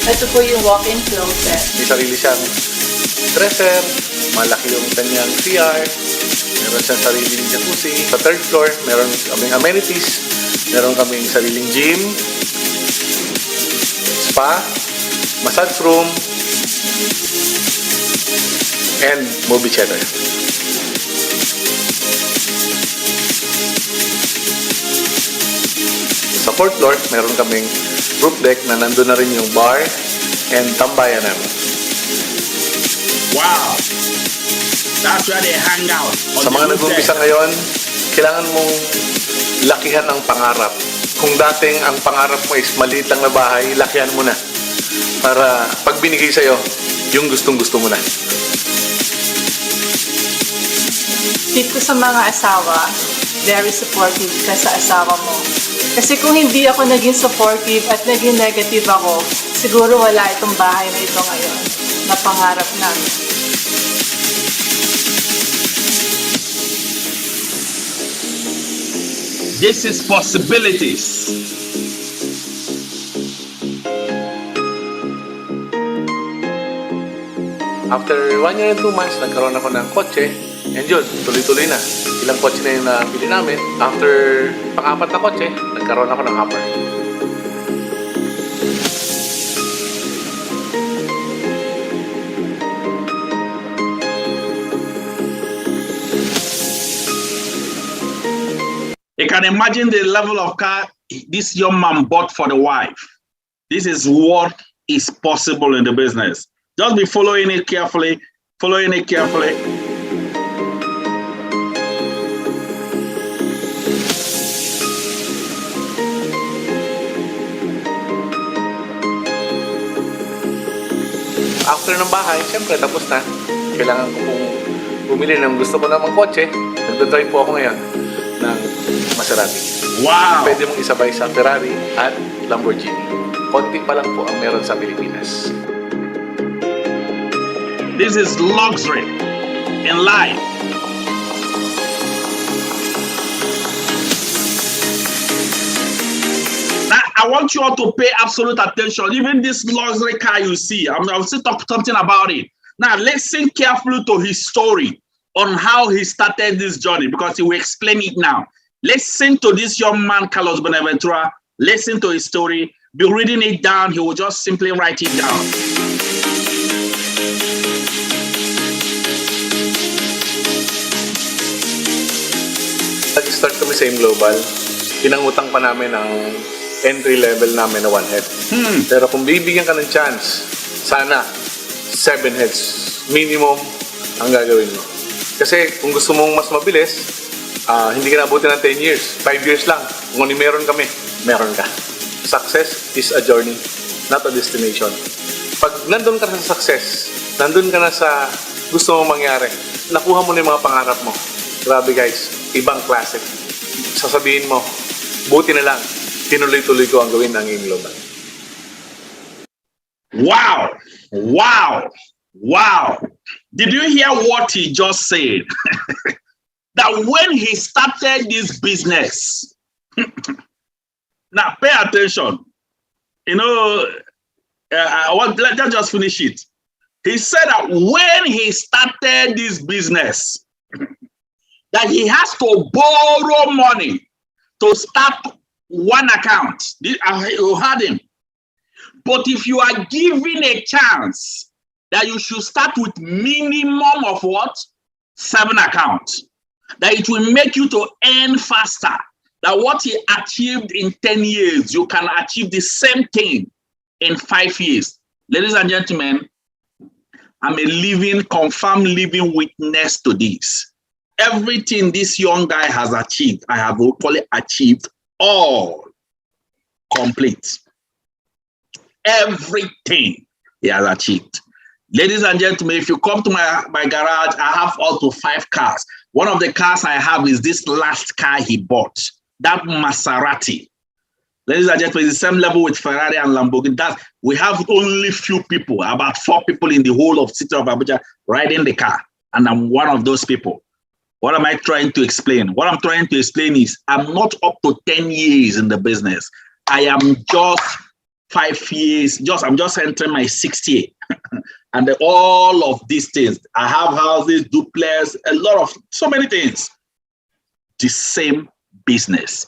Ito po yung walk-in closet. May sarili siyang dresser, malaki yung kanyang CR, meron siyang sariling jacuzzi. Sa third floor, meron kaming amenities, meron kaming sariling gym, spa, massage room, and movie theater. Sa fourth floor, meron kaming roof deck na nandun na rin yung bar and tambayan namin. Wow! That's where they hang out. Sa mga nag-umpisa ngayon, kailangan mong lakihan ang pangarap. Kung dating ang pangarap mo is maliit lang na bahay, lakihan mo na. Para pag binigay sa'yo, yung gustong-gusto mo na. Tip ko sa mga asawa, very supportive ka sa asawa mo. Kasi kung hindi ako naging supportive at naging negative ako, siguro wala itong bahay na ito ngayon na pangarap namin. This is possibilities. After 1 year and 2 months, nagkaroon ako ng kotse. And yun, tuloy-tuloy na. Ilang kotse na yung nabili namin. After pang-apat na kotse, nagkaroon ako ng hopper. You can imagine the level of car this young man bought for the wife. This is what is possible in the business. Just be following it carefully, following it carefully. After ng bahay, siyempre tapos na. Kailangan ko pong bumili ng gusto ko namang kotse. Nagdadrive po ako ngayon ng Maserati. Wow! Pwede mong isabay sa Ferrari at Lamborghini. Konti pa lang po ang meron sa Pilipinas. This is luxury in life. Now, I want you all to pay absolute attention. Even this luxury car you see, I'll still talk something about it. Now, listen carefully to his story on how he started this journey, because he will explain it now. Listen to this young man, Carlos Bonaventura. Listen to his story. Be reading it down. He will just simply write it down. Nag-start kami sa AIM Global. Pinangutang pa namin ang entry level namin na 1 head. Pero kung bibigyan ka ng chance, sana 7 heads minimum ang gagawin mo. Kasi kung gusto mong mas mabilis, hindi ka nabuti ng 10 years. 5 years lang. Kung ano meron kami, meron ka. Success is a journey, not a destination. Pag nandun ka na sa success, nandun ka na sa gusto mong mangyari, nakuha mo na yung mga pangarap mo. Grabe guys, ibang klase. Sasabihin mo, buti na lang, tinuloy-tuloy ko ang gawin ng AIM Global. Wow! Wow! Wow! Did you hear what he just said? That when he started this business, now pay attention. You know, let's just finish it. He said that when he started this business, that he has to borrow money to start one account. You heard him. But if you are given a chance that you should start with minimum of what? 7 accounts. That it will make you to earn faster. That what he achieved in 10 years, you can achieve the same thing in 5 years. Ladies and gentlemen, I'm a living, confirmed living witness to this. Everything this young guy has achieved, I have equally achieved all complete. Everything he has achieved. Ladies and gentlemen, if you come to my garage, I have up to 5 cars. One of the cars I have is this last car he bought, that Maserati. Ladies and gentlemen, it's the same level with Ferrari and Lamborghini. We have only few people, about 4 people in the whole of city of Abuja riding the car, and I'm one of those people. What am I trying to explain? What I'm trying to explain is I'm not up to 10 years in the business. I am just 5 years, I'm just entering my 6th year. And all of these things, I have houses, duplex, a lot of, so many things. The same business.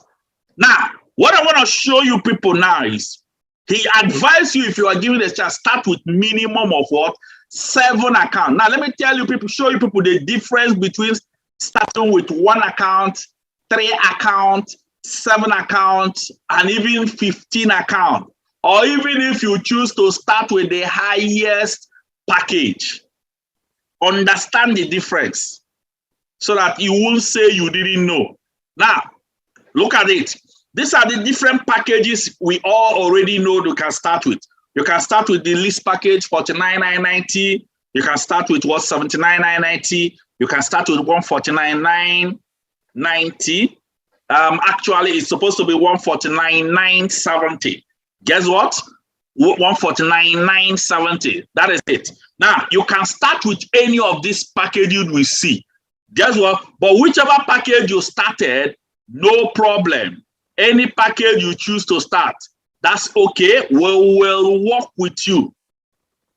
Now, what I want to show you people now is, he advised you, if you are given a chance, start with minimum of what? 7 accounts. Now, let me tell you people, show you people the difference between starting with 1 account, 3 accounts, 7 accounts, and even 15 accounts. Or even if you choose to start with the highest package. Understand the difference so that you won't say you didn't know. Now, look at it. These are the different packages we all already know you can start with. You can start with the least package, 49,990. You can start with what, 79,990. You can start with 149,990. Actually, it's supposed to be 149,970. Guess what? 149,970. That is it. Now, you can start with any of these packages we see. Guess what? But whichever package you started, no problem. Any package you choose to start, that's okay. We'll work with you.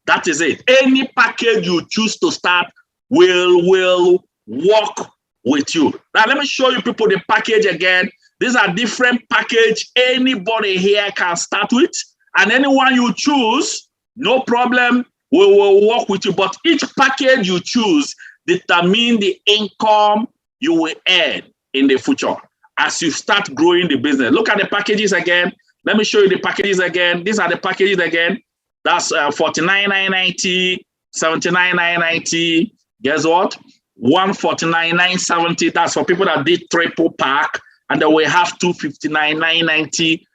That is it. Any package you choose to start, will work with you. Now, let me show you people the package again. These are different packages anybody here can start with. And anyone you choose, no problem, we will work with you. But each package you choose determines the income you will earn in the future as you start growing the business. Look at the packages again. Let me show you the packages again. These are the packages again. That's 49,990, 79,990. Guess what? 149,970. That's for people that did triple pack. And then we have 259,990.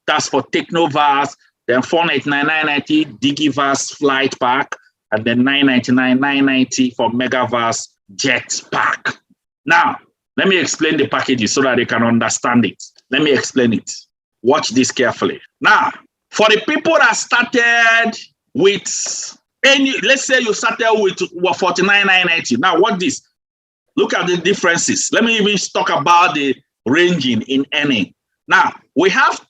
That's for Technovas. Then 499,990 Digivas Flight Pack. And then 999,990 for Megavas Jet Pack. Now, let me explain the packages so that they can understand it. Let me explain it. Watch this carefully. Now, for the people that started with let's say you started with 49,990. Now, what this? Look at the differences. Let me even talk about the ranging in earning. Now, we have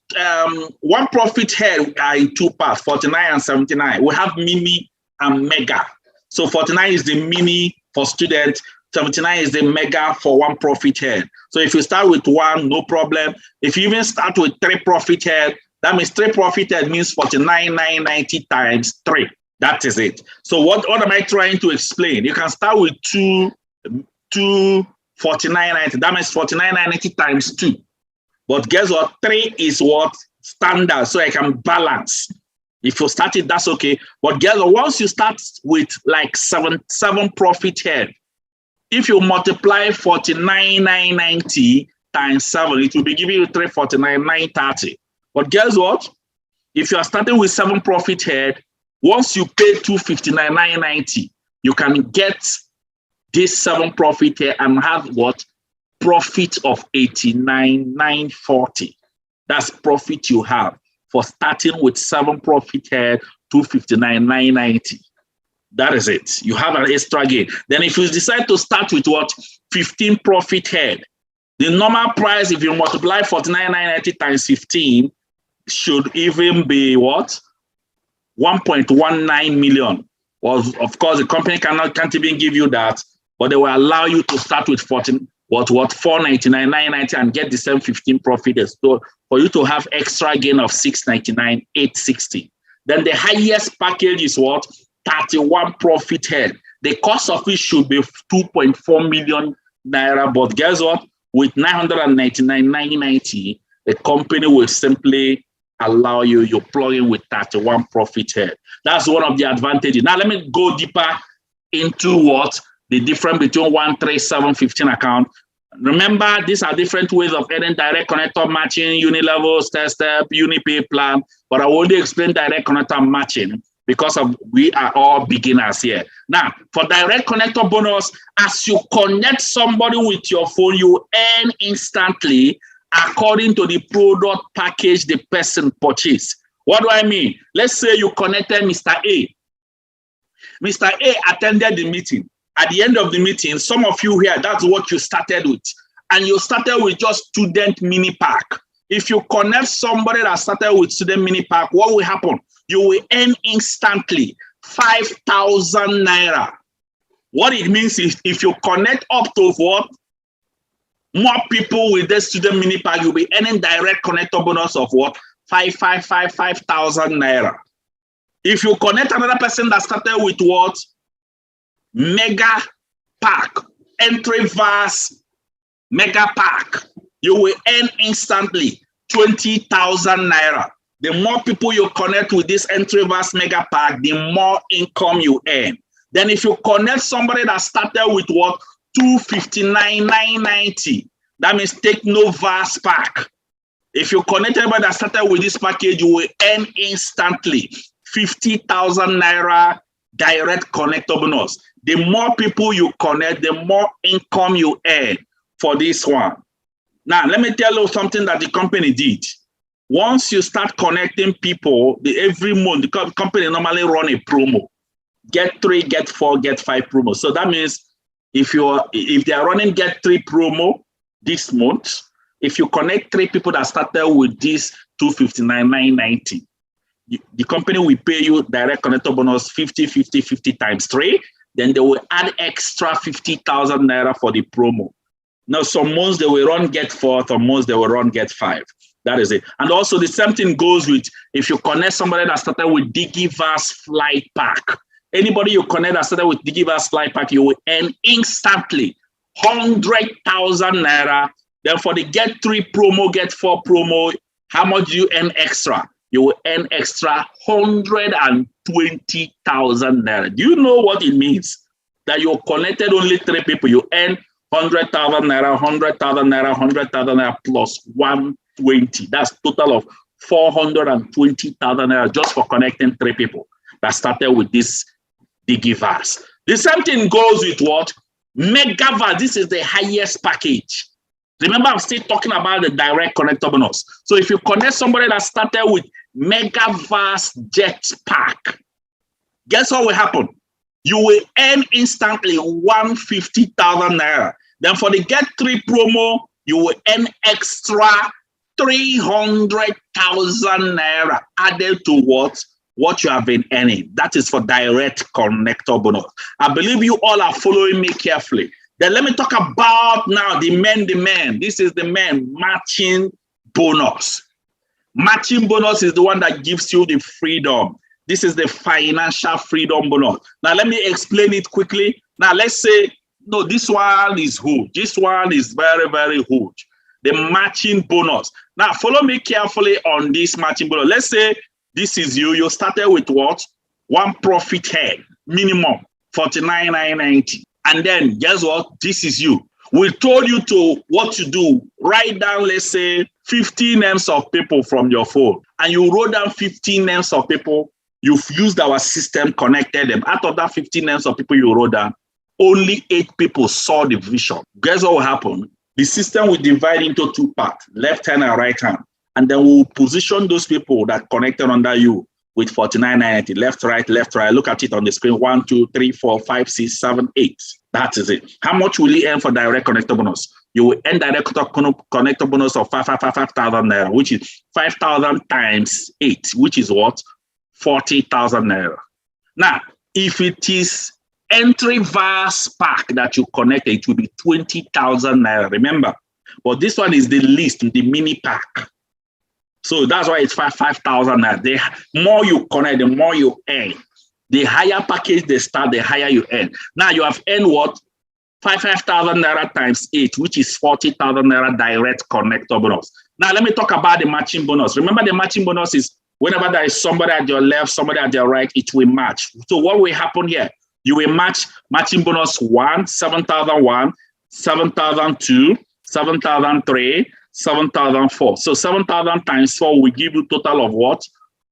one profit head in two parts, 49 and 79. We have mini and mega. So 49 is the mini for students. 79 is the mega for one profit head. So if you start with one, no problem. If you even start with 3 profit head, that means 3 profit head means 49,990 times 3. That is it. So what am I trying to explain? You can start with 2 49,990. That means 49,990 times 2. But guess what? 3 is what? Standard. So I can balance. If you start it, that's okay. But guess what? Once you start with like 7 profit head, if you multiply 49,990 times 7, it will be giving you 349,930. But guess what? If you are starting with 7 profit head, once you pay 259,990, you can get this 7 profit head and have what? Profit of 89,940. That's profit you have for starting with 7 profit head, 259,990. That is it. You have an extra gain. Then if you decide to start with what? 15 profit head, the normal price, if you multiply 49,990 times 15, should even be what? 1.19 million. Well, of course, the company can't even give you that, but they will allow you to start with 499,990 and get the same 15 profit. So for you to have extra gain of 699,860. Then the highest package is what? 31 profit head. The cost of it should be 2.4 million naira. But guess what? With 999,990, the company will simply allow you plug in with 31 profit head. That's one of the advantages. Now let me go deeper into what the difference between 1, 3, 7, 15 account. Remember, these are different ways of earning direct connector matching, Unilevel, step, Unipay plan. But I will only explain direct connector matching because we are all beginners here. Now, for direct connector bonus, as you connect somebody with your phone, you earn instantly according to the product package the person purchased. What do I mean? Let's say you connected Mr. A. Mr. A attended the meeting. At the end of the meeting, some of you here, that's what you started with. And you started with just student mini pack. If you connect somebody that started with student mini pack, what will happen? You will earn instantly 5,000 naira. What it means is if you connect up to what? More people with the student mini pack, you'll be earning direct connector bonus of what? 5,000 naira. If you connect another person that started with what? Mega pack, entry verse, mega pack, you will earn instantly 20,000 naira. The more people you connect with this entry verse mega pack, the more income you earn. Then if you connect somebody that started with what? 259,990, that means take no verse pack. If you connect everybody that started with this package, you will earn instantly 50,000 naira direct connector bonus. The more people you connect, the more income you earn for this one. Now, let me tell you something that the company did. Once you start connecting people, every month, the company normally run a promo. Get 3, get 4, get 5 promo. So that means if they are running get 3 promo this month, if you connect 3 people that started with this 259,990, the company will pay you direct connector bonus 50 times 3. Then they will add extra 50,000 naira for the promo. Now, some months they will run get 4, some months they will run get 5. That is it. And also the same thing goes with if you connect somebody that started with Digivas Flight Pack. Anybody you connect that started with Digivas Flight Pack, you will earn instantly 100,000 naira. Then for the get 3 promo, get 4 promo, how much do you earn extra? you will earn extra 120,000 naira. Do you know what it means? That you connected only 3 people, you earn 100,000 naira, 100,000 naira, 100,000 naira plus 120. That's total of 420,000 naira just for connecting 3 people that started with this Digiverse. The same thing goes with what? Megaverse. This is the highest package. Remember, I'm still talking about the direct connector bonus. So if you connect somebody that started with Megaverse Jetpack, guess what will happen? You will earn instantly 150,000 naira. Then for the Get 3 promo, you will earn extra 300,000 naira added to what you have been earning. That is for direct connector bonus. I believe you all are following me carefully. Then let me talk about now the men. This is the men matching bonus. Matching bonus is the one that gives you the freedom. This is the financial freedom bonus. Now, let me explain it quickly. Now, let's say, no, this one is huge. This one is very, very huge. The matching bonus. Now, follow me carefully on this matching bonus. Let's say this is you. You started with what? 1 profit head, minimum, 49,990. And then, guess what? This is you. We told you to what to do. Write down, let's say, 15 names of people from your phone. And you wrote down 15 names of people. You've used our system, connected them. Out of that 15 names of people you wrote down, only 8 people saw the vision. Guess what will happen? The system will divide into 2 parts, left hand and right hand. And then we'll position those people that connected under you with 49,990. Left, right, left, right. Look at it on the screen. 1, 2, 3, 4, 5, 6, 7, 8. That is it. How much will you earn for direct connector bonus? You will earn direct connector bonus of 5,000 naira, which is 5,000 times 8, which is what? 40,000 naira. Now, if it is entry verse pack that you connect, it will be 20,000 naira. Remember, but this one is the least, the mini pack. So that's why it's 5,000 naira. The more you connect, the more you earn. The higher package they start, the higher you earn. Now you have earned what? 5,000 naira times 8, which is 40,000 naira direct connector bonus. Now let me talk about the matching bonus. Remember, the matching bonus is whenever there is somebody at your left, somebody at your right, it will match. So what will happen here? You will match matching bonus 1, 7,001, 7,002, 7,003, 7,004. So 7,000 times 4 will give you total of what?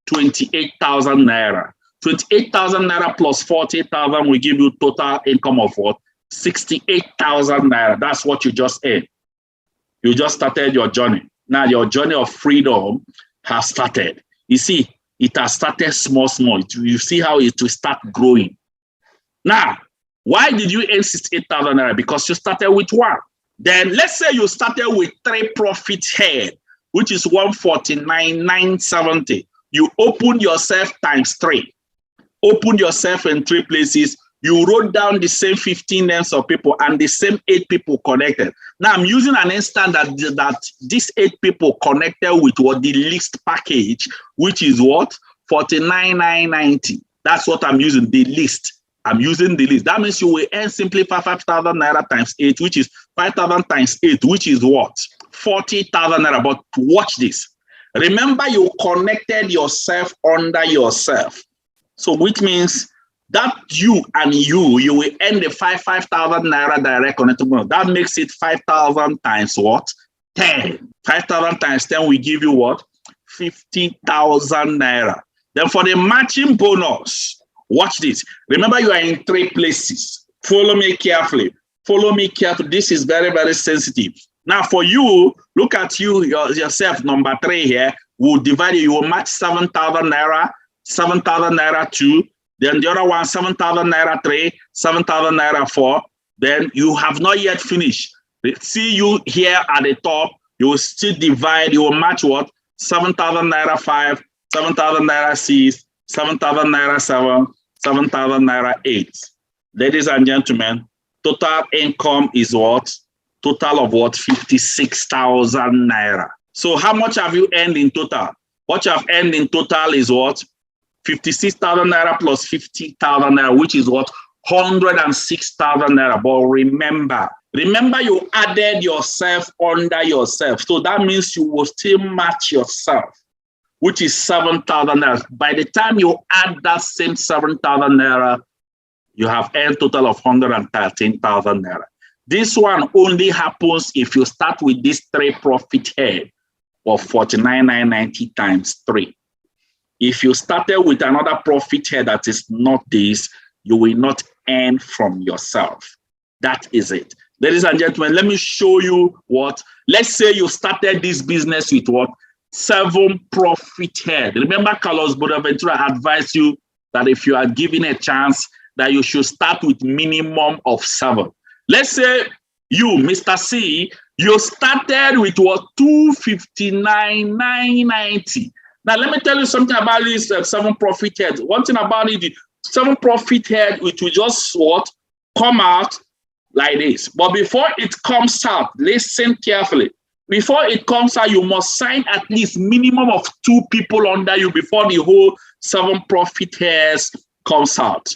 28,000 naira. 28,000 naira plus 40,000 will give you total income of what? 68,000 naira. That's what you just earned. You just started your journey. Now your journey of freedom has started. You see, it has started small. You see how it will start growing. Now, why did you earn 68,000 naira? Because you started with 1. Then let's say you started with 3 profit head, which is 149,970. You opened yourself times 3. Opened yourself in 3 places. You wrote down the same 15 names of people and the same 8 people connected. Now I'm using an instance that these 8 people connected with what the least package, which is what? 49,990. That's what I'm using, the least. I'm using the least. That means you will earn simply 5,000 naira times 8, which is 5,000 times 8, which is what? 40,000 naira. But watch this. Remember, you connected yourself under yourself. So which means that you will earn the 5,000 naira direct connector bonus. That makes it 5,000 times what? 10. 5,000 times 10 will give you what? 50,000 naira. Then for the matching bonus, watch this. Remember, you are in 3 places. Follow me carefully. Follow me carefully. This is very, very sensitive. Now for you, look at yourself, number 3 here. We'll divide it. You will match 7,000 naira, 7,000 naira 2. Then the other one, 7,000 naira 3, 7,000 naira 4. Then you have not yet finished. See you here at the top. You will still divide. You will match what? 7,000 naira 5, 7,000 naira 6, 7,000 naira 7, 7,000 naira 8. Ladies and gentlemen, total income is what? Total of what? 56,000 naira. So how much have you earned in total? What you have earned in total is what? 56,000 naira plus 50,000 naira, which is what? 106,000 naira. But remember you added yourself under yourself. So that means you will still match yourself. which is 7,000 naira. By the time you add that same 7,000 naira, you have earned total of 113,000 naira. This one only happens if you start with this 3 profit head of 49,990 times 3. If you started with another profit head that is not this, you will not earn from yourself. That is it. Ladies and gentlemen, let me show you what. Let's say you started this business with what? 7 profit head. Remember, Carlos Bonaventura advised you that if you are given a chance, that you should start with minimum of 7. Let's say you, Mr. C, you started with what? 259,990. Now, let me tell you something about this 7 profit head. One thing about it, 7 profit head, it will just what? Come out like this. But before it comes out, listen carefully. Before it comes out, you must sign at least minimum of 2 people under you before the whole 7 profit heads comes out.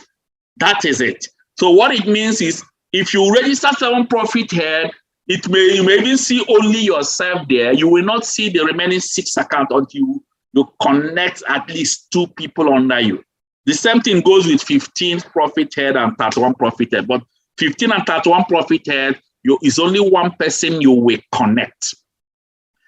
That is it. So what it means is, if you register 7 profit head, you may even see only yourself there. You will not see the remaining 6 accounts until you connect at least 2 people under you. The same thing goes with 15 profit head and 31 profit head. But 15 and 31 profit head, is only 1 person you will connect.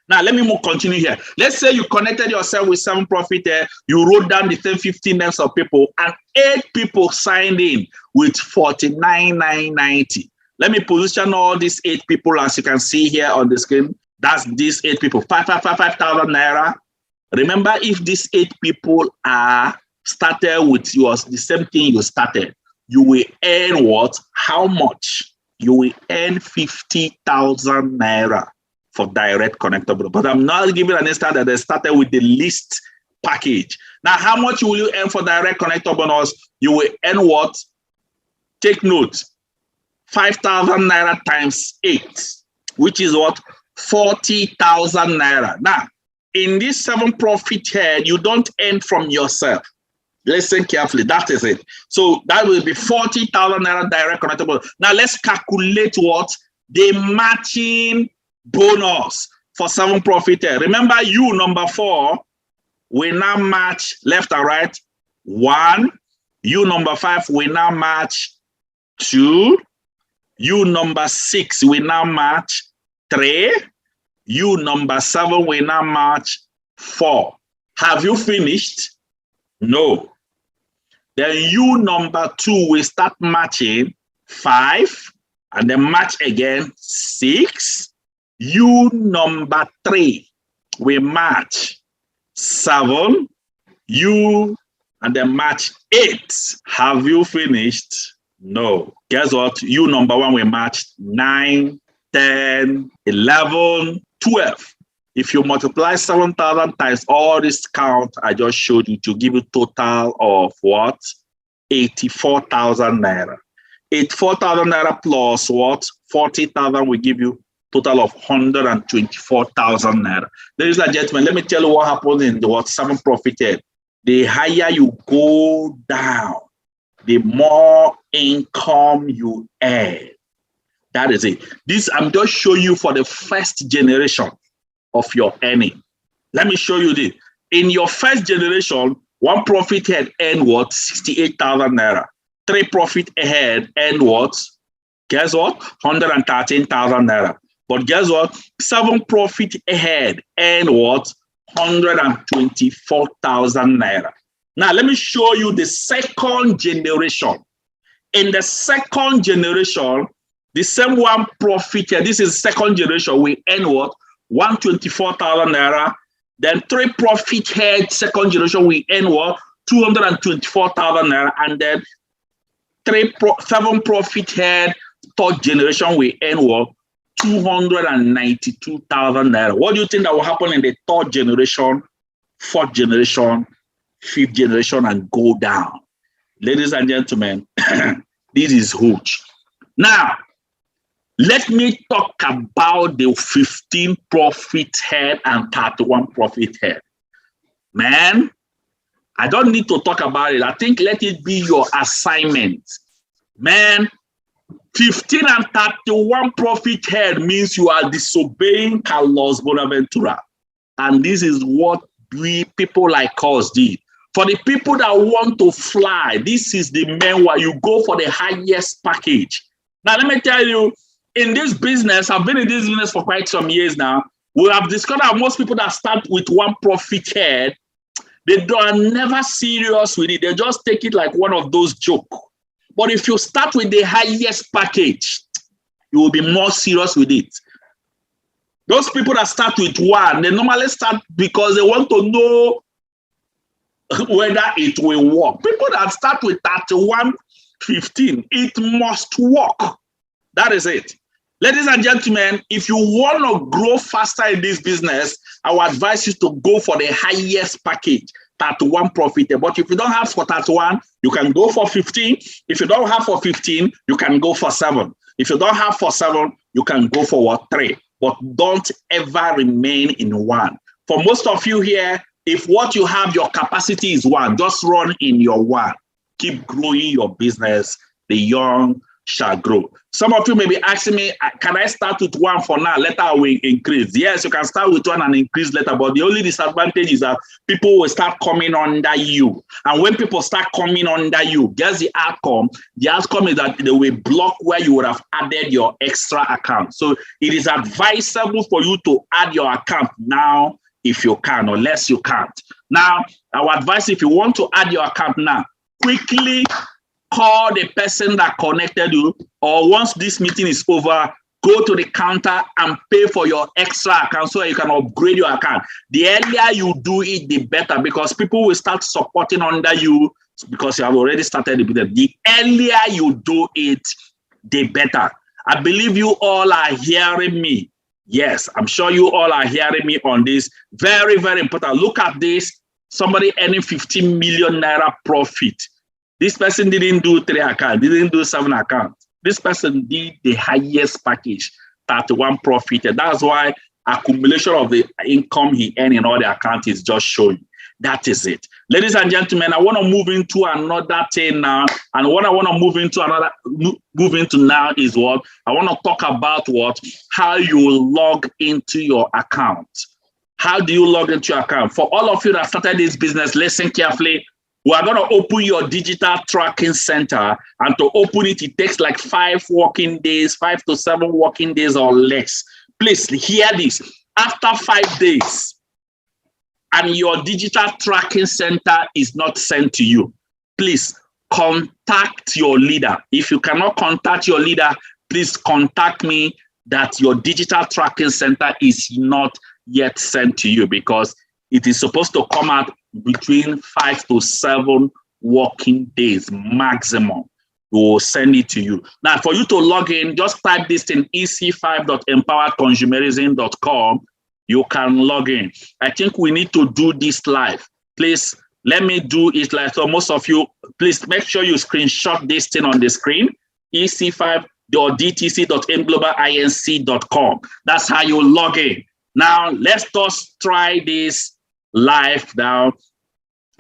Now, let me continue here. Let's say you connected yourself with 7 profit head, you wrote down the same 15 names of people, and 8 people signed in with 49,990. Let me position all these 8 people as you can see here on the screen. That's these 8 people, 5,000 naira. Remember, if these 8 people are started with the same thing you started, you will earn what? How much? You will earn 50,000 naira for direct connector bonus. But I'm not giving an instance that they started with the least package. Now, how much will you earn for direct connector bonus? You will earn what? Take note. 5,000 naira times 8, which is what? 40,000 naira. Now, in this 7 profit head, you don't earn from yourself. Listen carefully. That is it. So that will be 40,000 naira direct connector bonus. Now, let's calculate what? The matching bonus for 7 profit head. Remember, you number 4 will now match left and right 1. You number 5 will now match 2. You number 6 will now match 3. You number 7 will now match 4. Have you finished? No. Then you number 2 will start matching 5, and then match again 6. You number 3 will match 7. You and then match 8. Have you finished? No. Guess what? You number 1 will match 9, 10, 11, 12. If you multiply 7,000 times all this count I just showed you, to give you total of what? 84,000 naira. 84,000 naira plus what? 40,000 will give you total of 124,000 naira. Ladies and gentlemen, let me tell you what happens in the 7 profit head. The higher you go down, the more income you earn. That is it. This I'm just showing you for the first generation of your earning. Let me show you this. In your first generation, 1 profit head earned what? 68,000 naira. 3 profit head earned what? Guess what? 113,000 naira. But guess what? 7 profit head earned what? 124,000 naira. Now, let me show you the second generation. In the second generation, the same 1 profit head, this is second generation, we earn what? 124,000 naira. Then 3 profit head, second generation, we earn what? 224,000 naira. And then 7 profit head, third generation, we earn what? 292,000 naira. What do you think that will happen in the third generation, fourth generation, fifth generation, and go down? Ladies and gentlemen, this is huge. Now, let me talk about the 15 profit head and 31 profit head. Man, I don't need to talk about it. I think let it be your assignment. Man, 15 and 31 profit head means you are disobeying Carlos Bonaventura. And this is what people like us did. For the people that want to fly, this is the main one. You go for the highest package. Now, let me tell you, in this business, I've been in this business for quite some years now. We have discovered that most people that start with one profit head, they are never serious with it. They just take it like one of those jokes. But if you start with the highest package, you will be more serious with it. Those people that start with one, they normally start because they want to know whether it will work. People that start with 31.15, it must work. That is it. Ladies and gentlemen, if you want to grow faster in this business, I would advise you to go for the highest package, 31 profit. But if you don't have for 31, you can go for 15. If you don't have for 15, you can go for 7. If you don't have for 7, you can go for what? 3. But don't ever remain in one. For most of you here, if what you have, your capacity is 1, just run in your 1. Keep growing your business. The young shall grow. Some of you may be asking me, can I start with 1 for now? Later I will increase. Yes, you can start with 1 and increase later, but the only disadvantage is that people will start coming under you. And when people start coming under you, guess the outcome? The outcome is that they will block where you would have added your extra account. So it is advisable for you to add your account now if you can, unless you can't. Now, I would advise if you want to add your account now, quickly call the person that connected you, or once this meeting is over, go to the counter and pay for your extra account so you can upgrade your account. The earlier you do it, the better, because people will start supporting under you because you have already started the business. The earlier you do it, the better. I believe you all are hearing me. Yes, I'm sure you all are hearing me on this. Very, very important. Look at this. Somebody earning 15 million naira profit. This person didn't do 3 accounts, didn't do 7 accounts. This person did the highest package, 31 profit. And that's why accumulation of the income he earned in all the accounts is just showing. That is it. Ladies and gentlemen, I want to move into another thing now. And what I want to move into now is what? I want to talk about what? How you log into your account. How do you log into your account? For all of you that started this business, listen carefully. We are going to open your digital tracking center, and to open it, it takes like 5 working days, 5 to 7 working days or less. Please hear this. After 5 days, and your digital tracking center is not sent to you, please contact your leader. If you cannot contact your leader, please contact me that your digital tracking center is not yet sent to you, because it is supposed to come out between 5 to 7 working days maximum. We will send it to you. Now, for you to log in, just type this in ec5.empoweredconsumerism.com. You can log in. I think we need to do this live. Please, let me do it live. So most of you, please make sure you screenshot this thing on the screen, ec5.dtc.mglobalinc.com. That's how you log in. Now, let's just try this live now.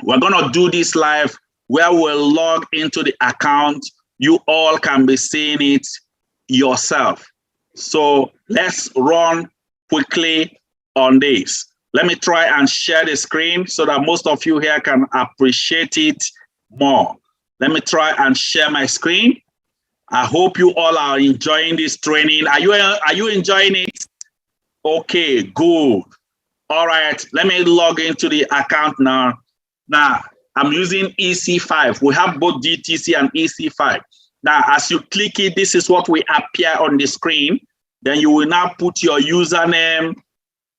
We're going to do this live where we'll log into the account. You all can be seeing it yourself. So let's run quickly on this. Let me try and share the screen so that most of you here can appreciate it more. Let me try and share my screen. I hope you all are enjoying this training. Are you enjoying it? Okay, good. All right, let me log into the account now. Now, I'm using EC5. We have both DTC and EC5. Now, as you click it, this is what will appear on the screen. Then you will now put your username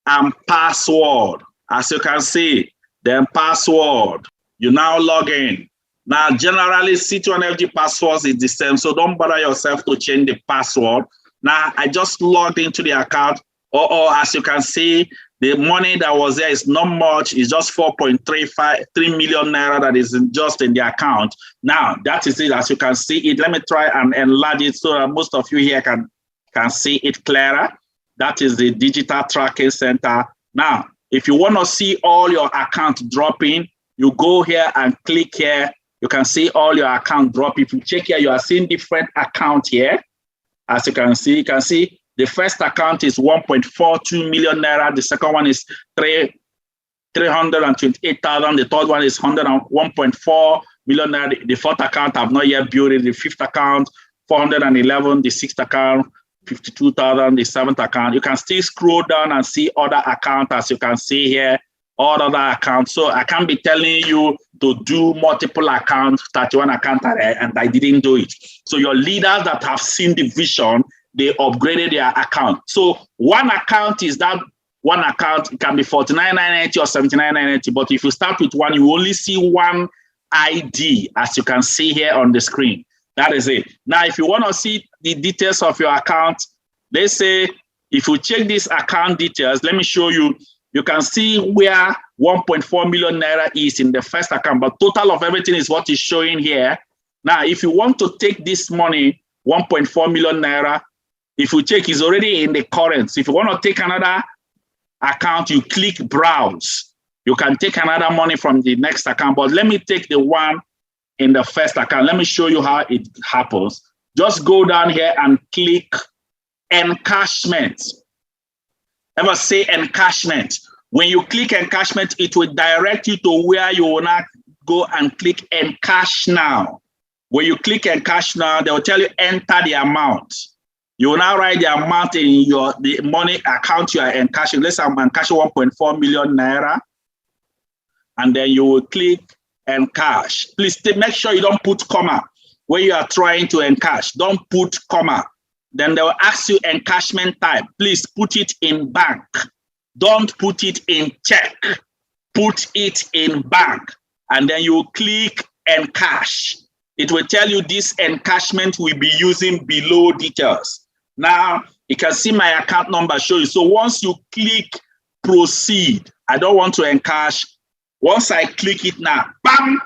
and password. As you can see, then password. You now log in. Now, generally, C2NFG passwords is the same, so don't bother yourself to change the password. Now, I just logged into the account. As you can see, the money that was there is not much. It's just 4.3 million naira that is just in the account. Now, that is it. As you can see it, let me try and enlarge it so that most of you here can see it clearer. That is the digital tracking center. Now, if you want to see all your accounts dropping, you go here and click here. You can see all your account drop. If you check here, you are seeing different accounts here. As you can see, the first account is 1.42 million naira. The second one is 328,000. The third one is 101.4 million. The fourth account I've not yet built it. The fifth account, 411. The sixth account, 52,000. The seventh account. You can still scroll down and see other accounts, as you can see here, all other accounts. So I can't be telling you to do multiple accounts, 31 accounts, and I didn't do it. So your leaders that have seen the vision, they upgraded their account. So one account is that one account. It can be 49,990 or 79,990. But if you start with one, you only see one ID, as you can see here on the screen. That is it. Now, if you want to see the details of your account, let's say if you check this account details, let me show you. You can see where 1.4 million naira is in the first account, but total of everything is what is showing here. Now, if you want to take this money, 1.4 million naira, if you check, it's already in the current. So if you want to take another account, you click browse. You can take another money from the next account, but let me take the one in the first account. Let me show you how it happens. Just go down here and click encashment. Ever say encashment? When you click encashment, it will direct you to where you will not go and click encash now. When you click encash now, they will tell you enter the amount. You will now write the amount in the money account you are encashing. Let's say I'm encashing 1.4 million naira. And then you will click encash. Please make sure you don't put comma when you are trying to encash. Don't put comma. Then they will ask you encashment type. Please put it in bank. Don't put it in check. Put it in bank. And then you click encash. It will tell you this encashment will be using below details. Now, you can see my account number show you. So once you click proceed, I don't want to encash. Once I click it now, bam,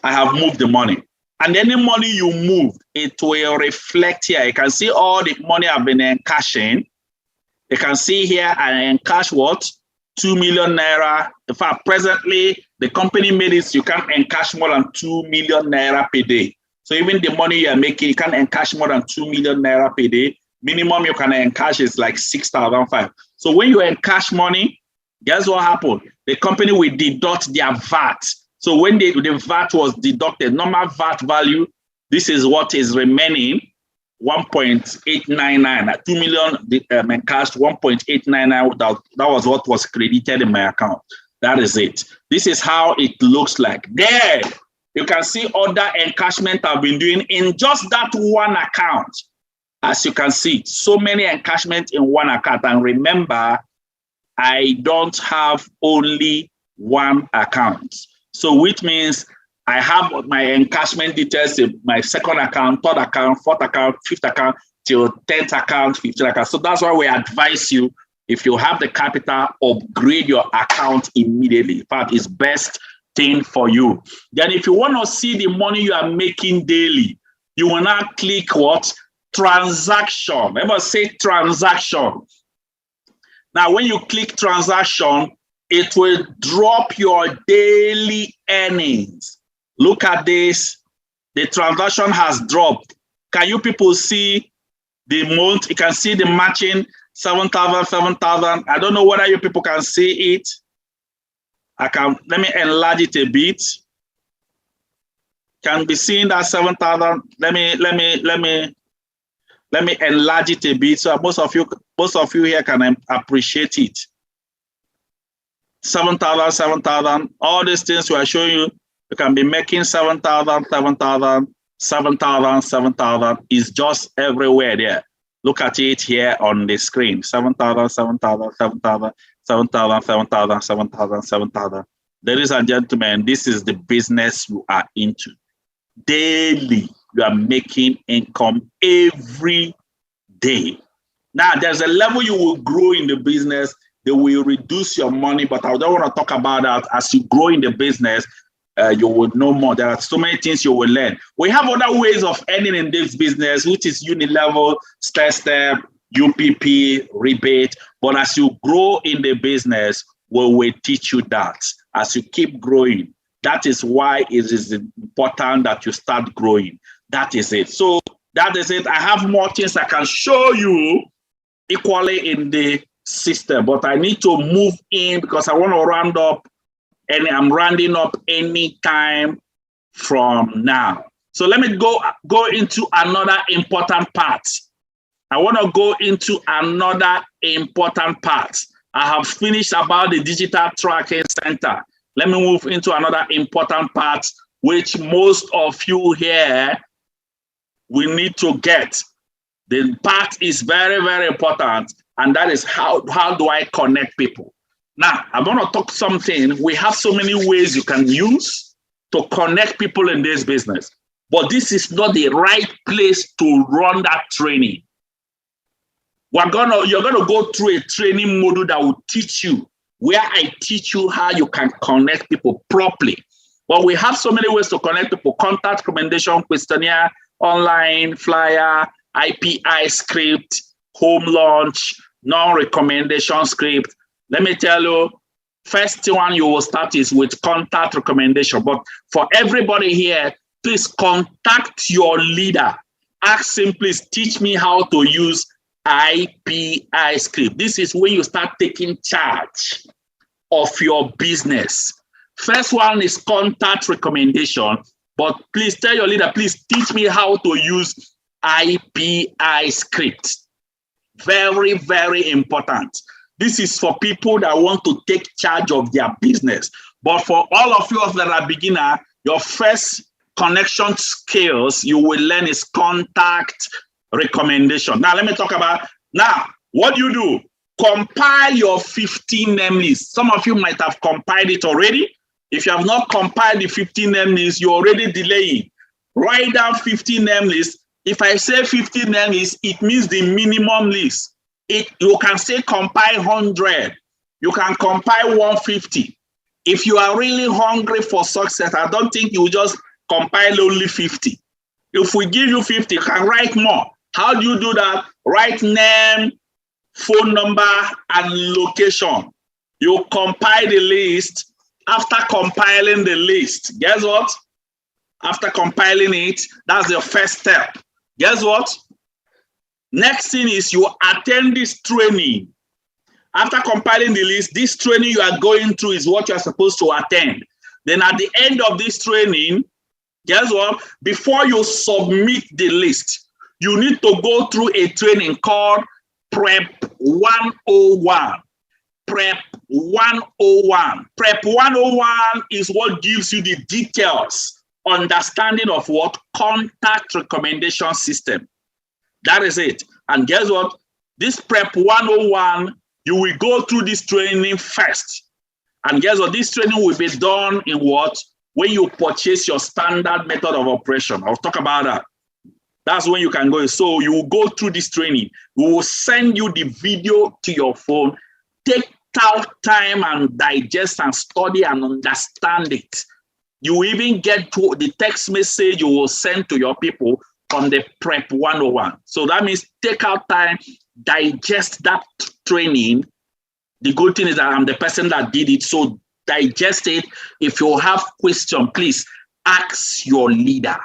I have moved the money. And any money you move, it will reflect here. You can see all the money I've been encashing. You can see here I encash what? 2 million naira. In fact, presently, the company made it, you can't encash more than 2 million naira per day. So even the money you are making, you can't encash more than 2 million naira per day. Minimum you can encash is like 6,500. So when you encash money, guess what happened? The company will deduct their VAT. So when the VAT was deducted, normal VAT value, this is what is remaining, 1.899. 2 million encashed, 1.899. That was what was credited in my account. That is it. This is how it looks like. There, you can see other encashment I've been doing in just that one account. As you can see, so many encashment in one account. And remember, I don't have only one account. So which means I have my encashment details in my second account, third account, fourth account, fifth account, till 10th account, 15th account. So that's why we advise you, if you have the capital, upgrade your account immediately. In fact, it's best thing for you. Then if you want to see the money you are making daily, you will now click what? Transaction. Ever say transaction? Now, when you click transaction, it will drop your daily earnings. Look at this. The transaction has dropped. Can you people see the month? You can see the matching 7,000, 7,000. I don't know whether you people can see it. Let me enlarge it a bit. Can be seen that 7,000. Let me enlarge it a bit so most of you here can appreciate it. 7,000, 7,000. All these things we are showing you, you can be making 7,000, 7,000, 7,000, 7,000. Is just everywhere there. Look at it here on the screen. 7,000, 7,000, 7,000, 7,000, 7,000, 7,000, 7,000. Ladies and gentlemen, this is the business you are into. Daily, you are making income every day. Now, there's a level you will grow in the business. They will reduce your money, but I don't want to talk about that. As you grow in the business, you will know more. There are so many things you will learn. We have other ways of earning in this business, which is unilevel, step, UPP, rebate. But as you grow in the business, we will teach you that. As you keep growing, that is why it is important that you start growing. That is it. So that is it. I have more things I can show you equally in the system, but I need to move in because I want to round up, and I'm rounding up any time from now. So let me go into another important part. I want to go into another important part. I have finished about the digital tracking center. Let me move into another important part, which most of you here will need to get. The part is very, very important, and that is how do I connect people? Now, I'm going to talk something. We have so many ways you can use to connect people in this business, but this is not the right place to run that training. You're gonna go through a training module that will teach you, where I teach you how you can connect people properly. But we have so many ways to connect people: contact, recommendation, questionnaire, online, flyer, IPI script, home launch, non-recommendation script. Let me tell you, first one you will start is with contact recommendation. But for everybody here, please contact your leader. Ask him, please teach me how to use IPI script. This is when you start taking charge of your business. First one is contact recommendation, but please tell your leader, please teach me how to use IPI script. Very, very important. This is for people that want to take charge of their business. But for all of you that are beginner, your first connection skills you will learn is contact recommendation. Now, let me talk about, now, what do you do? Compile your 15 name list. Some of you might have compiled it already. If you have not compiled the 15 name list, you're already delaying. Write down 15 name lists. If I say 15 name lists, it means the minimum list. You can say compile 100. You can compile 150. If you are really hungry for success, I don't think you just compile only 50. If we give you 50, you can write more. How do you do that? Write name, phone number, and location. You compile the list. After compiling the list, guess what? After compiling it, that's the first step. Guess what? Next thing is you attend this training. After compiling the list, this training you are going through is what you are supposed to attend. Then at the end of this training, guess what? Before you submit the list, you need to go through a training called Prep 101. Prep 101. Prep 101 is what gives you the details, understanding of what? Contact recommendation system. That is it. And guess what? This Prep 101, you will go through this training first. And guess what? This training will be done in what? When you purchase your standard method of operation. I'll talk about that. That's when you can go. So you will go through this training. We will send you the video to your phone. Take out time and digest and study and understand it. You will even get to the text message you will send to your people from the Prep 101. So that means take out time, digest that training. The good thing is that I'm the person that did it. So digest it. If you have questions, please ask your leader.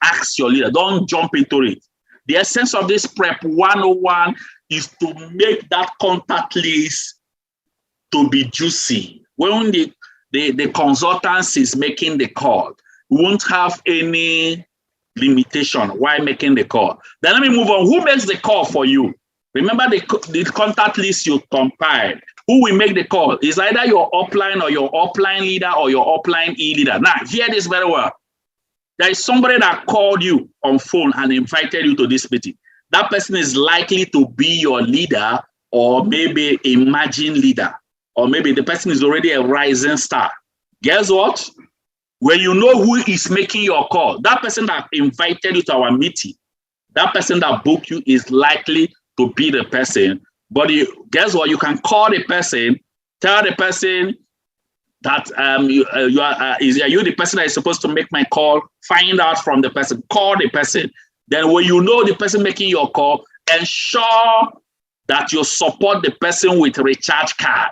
Ask your leader. Don't jump into it. The essence of this Prep 101 is to make that contact list to be juicy. When the consultant is making the call, we won't have any limitation while making the call. Then let me move on. Who makes the call for you? Remember the contact list you compiled. Who will make the call? It's either your upline or your upline leader or your upline e-leader. Now, hear this very well. There is somebody that called you on phone and invited you to this meeting. That person is likely to be your leader or maybe a emerging leader. Or maybe the person is already a rising star. Guess what? When you know who is making your call, that person that invited you to our meeting, that person that booked you is likely to be the person. But guess what? You can call the person, tell the person that are you the person that is supposed to make my call? Find out from the person. Call the person. Then when you know the person making your call, ensure that you support the person with a recharge card.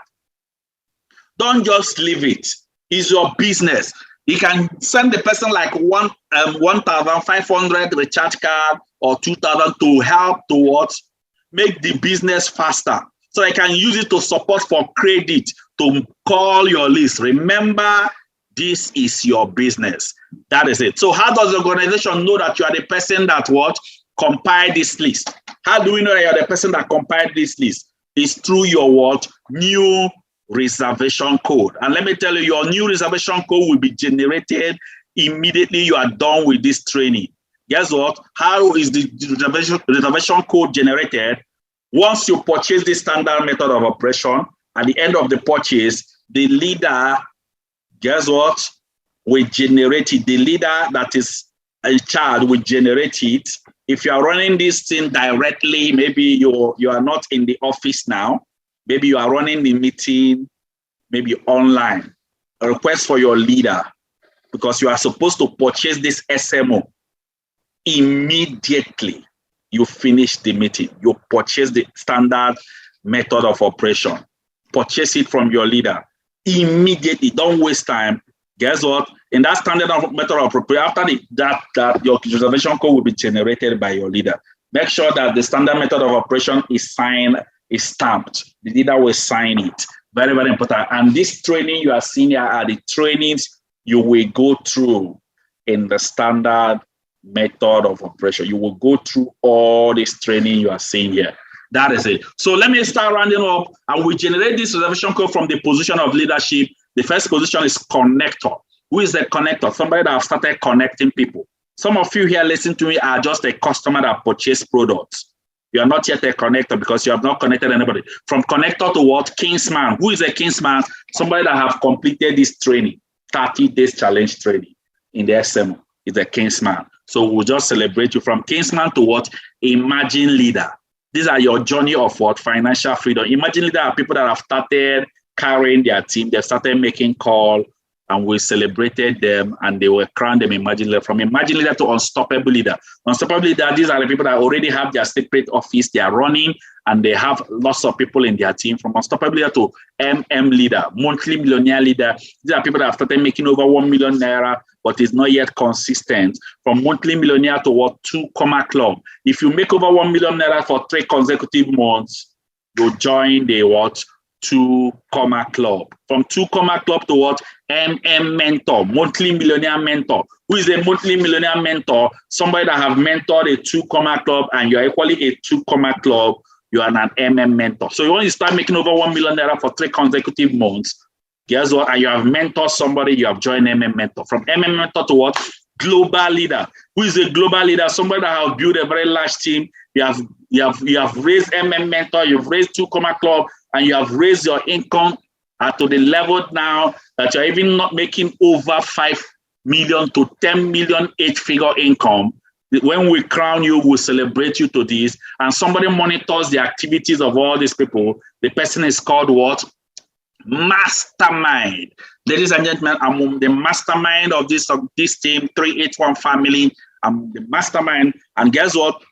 Don't just leave it. It's your business. You can send the person like 1,500 recharge card or 2,000 to help towards make the business faster. so I can use it to support for credit, to call your list. Remember, this is your business. That is it. So how does the organization know that you are the person that compiled this list? How do we know that you are the person that compiled this list? It's through your new reservation code. And let me tell you, your new reservation code will be generated immediately you are done with this training. Guess what? How is the reservation code generated? Once you purchase the standard method of operation, at the end of the purchase, the leader, guess what? We generate it. The leader that is in charge will generate it. If you are running this thing directly, maybe you are not in the office now. Maybe you are running the meeting, maybe online. A request for your leader, because you are supposed to purchase this SMO immediately. You finish the meeting. You purchase the standard method of operation. Purchase it from your leader immediately. Don't waste time. Guess what? In that standard method of operation, after that your reservation code will be generated by your leader. Make sure that the standard method of operation is signed, is stamped. The leader will sign it. Very, very important. And this training you are seeing here are the trainings you will go through in the standard method of operation. You will go through all this training you are seeing here. That is it. So let me start rounding up, and we generate this reservation code from the position of leadership. The first position is connector. Who is the connector? Somebody that have started connecting people. Some of you here listening to me are just a customer that purchased products. You are not yet a connector because you have not connected anybody. From connector to what? Kingsman. Who is a Kingsman? Somebody that have completed this training, 30 days challenge training in the SMO is a Kingsman. So we'll just celebrate you from Kingsman to what? Imagine leader. These are your journey of what? Financial freedom. Imagine leader are people that have started carrying their team. They've started making call, and we celebrated them, and they were crowned them Imagine leader. From Imagine leader to Unstoppable leader. Unstoppable leader, these are the people that already have their separate office. They are running, and they have lots of people in their team. From Unstoppable leader to MM leader, monthly millionaire leader. These are people that have started making over 1 million naira, but is not yet consistent. From monthly millionaire to what? 2 Comma Club. If you make over 1 million naira for 3 consecutive months, you join the what? 2 Comma Club. From 2 Comma Club to what? MM Mentor, monthly millionaire mentor. Who is a monthly millionaire mentor? Somebody that have mentored a 2 Comma Club, and you are equally a 2 Comma Club. You are an MM mentor. So when you start making over 1 million naira for 3 consecutive months, guess what? And you have mentored somebody, you have joined MM Mentor. From MM Mentor to what? Global leader. Who is a global leader? Somebody that have built a very large team. You have raised MM Mentor, you've raised 2 Comma Club, and you have raised your income to the level now that you're even not making over 5 million to 10 million 8-figure income. When we crown you, we'll celebrate you to this. And somebody monitors the activities of all these people. The person is called what? Mastermind. Ladies and gentlemen, I'm the mastermind of this team, 381 family. I'm the mastermind. And guess what?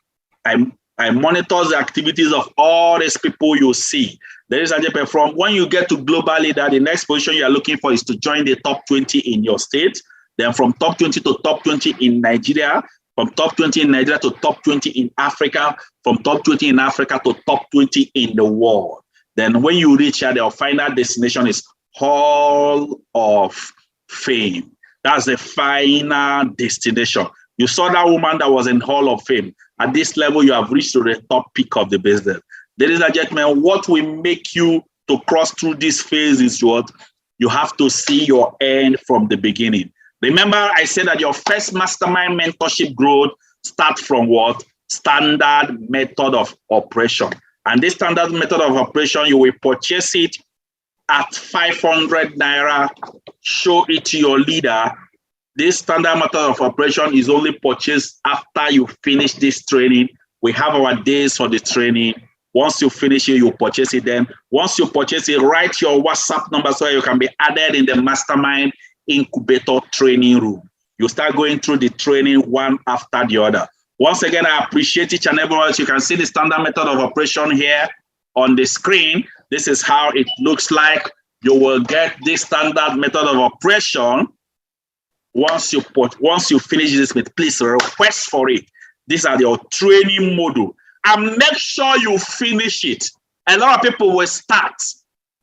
I monitor the activities of all these people you see. Ladies and gentlemen, from when you get to global leader, the next position you are looking for is to join the top 20 in your state. Then from top 20 to top 20 in Nigeria. From top 20 in Nigeria to top 20 in Africa. From top 20 in Africa to top 20 in the world. Then when you reach here, their final destination is Hall of Fame. That's the final destination. You saw that woman that was in Hall of Fame. At this level, you have reached to the top peak of the business. Ladies and gentlemen, what will make you to cross through this phase is what? You have to see your end from the beginning. Remember, I said that your first mastermind mentorship growth starts from what? Standard method of operation. And this standard method of operation, you will purchase it at 500 naira, show it to your leader. This standard method of operation is only purchased after you finish this training. We have our days for the training. Once you finish it, you purchase it. Then once you purchase it, write your WhatsApp number so you can be added in the mastermind incubator training room. You start going through the training one after the other. Once again, I appreciate each and every one. You can see the standard method of operation here on the screen. This is how it looks like. You will get this standard method of operation. Once you finish this, please request for it. These are your training module. And make sure you finish it. A lot of people will start,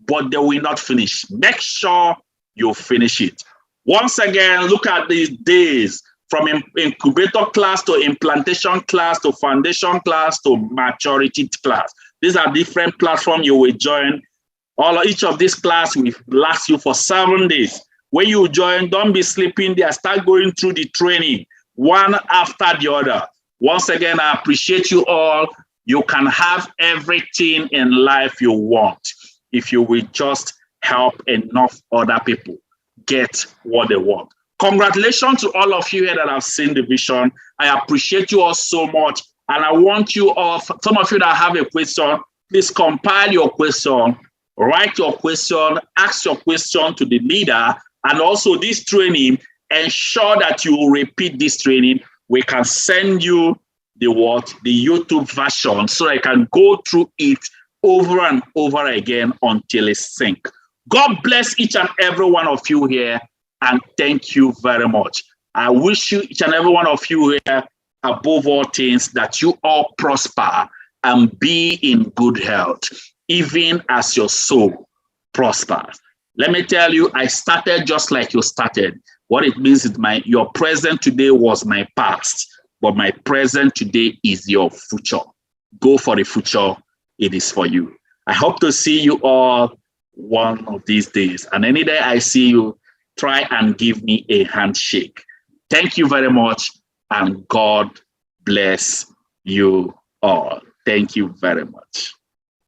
but they will not finish. Make sure you finish it. Once again, look at these days from incubator class to implantation class to foundation class to maturity class. These are different platforms you will join. Each of these class will last you for 7 days. When you join, don't be sleeping there. Start going through the training one after the other. Once again, I appreciate you all. You can have everything in life you want if you will just help enough other people get what they want. Congratulations to all of you here that have seen the vision. I appreciate you all so much. And I want you all, some of you that have a question, please compile your question, write your question, ask your question to the leader. And also this training, ensure that you repeat this training. We can send you the YouTube version so I can go through it over and over again until it's sync. God bless each and every one of you here, and thank you very much. I wish you, each and every one of you here, above all things, that you all prosper and be in good health, even as your soul prospers. Let me tell you, I started just like you started. What it means is your present today was my past, but my present today is your future. Go for the future. It is for you. I hope to see you all one of these days. And any day I see you, try and give me a handshake. Thank you very much, and God bless you all. Thank you very much.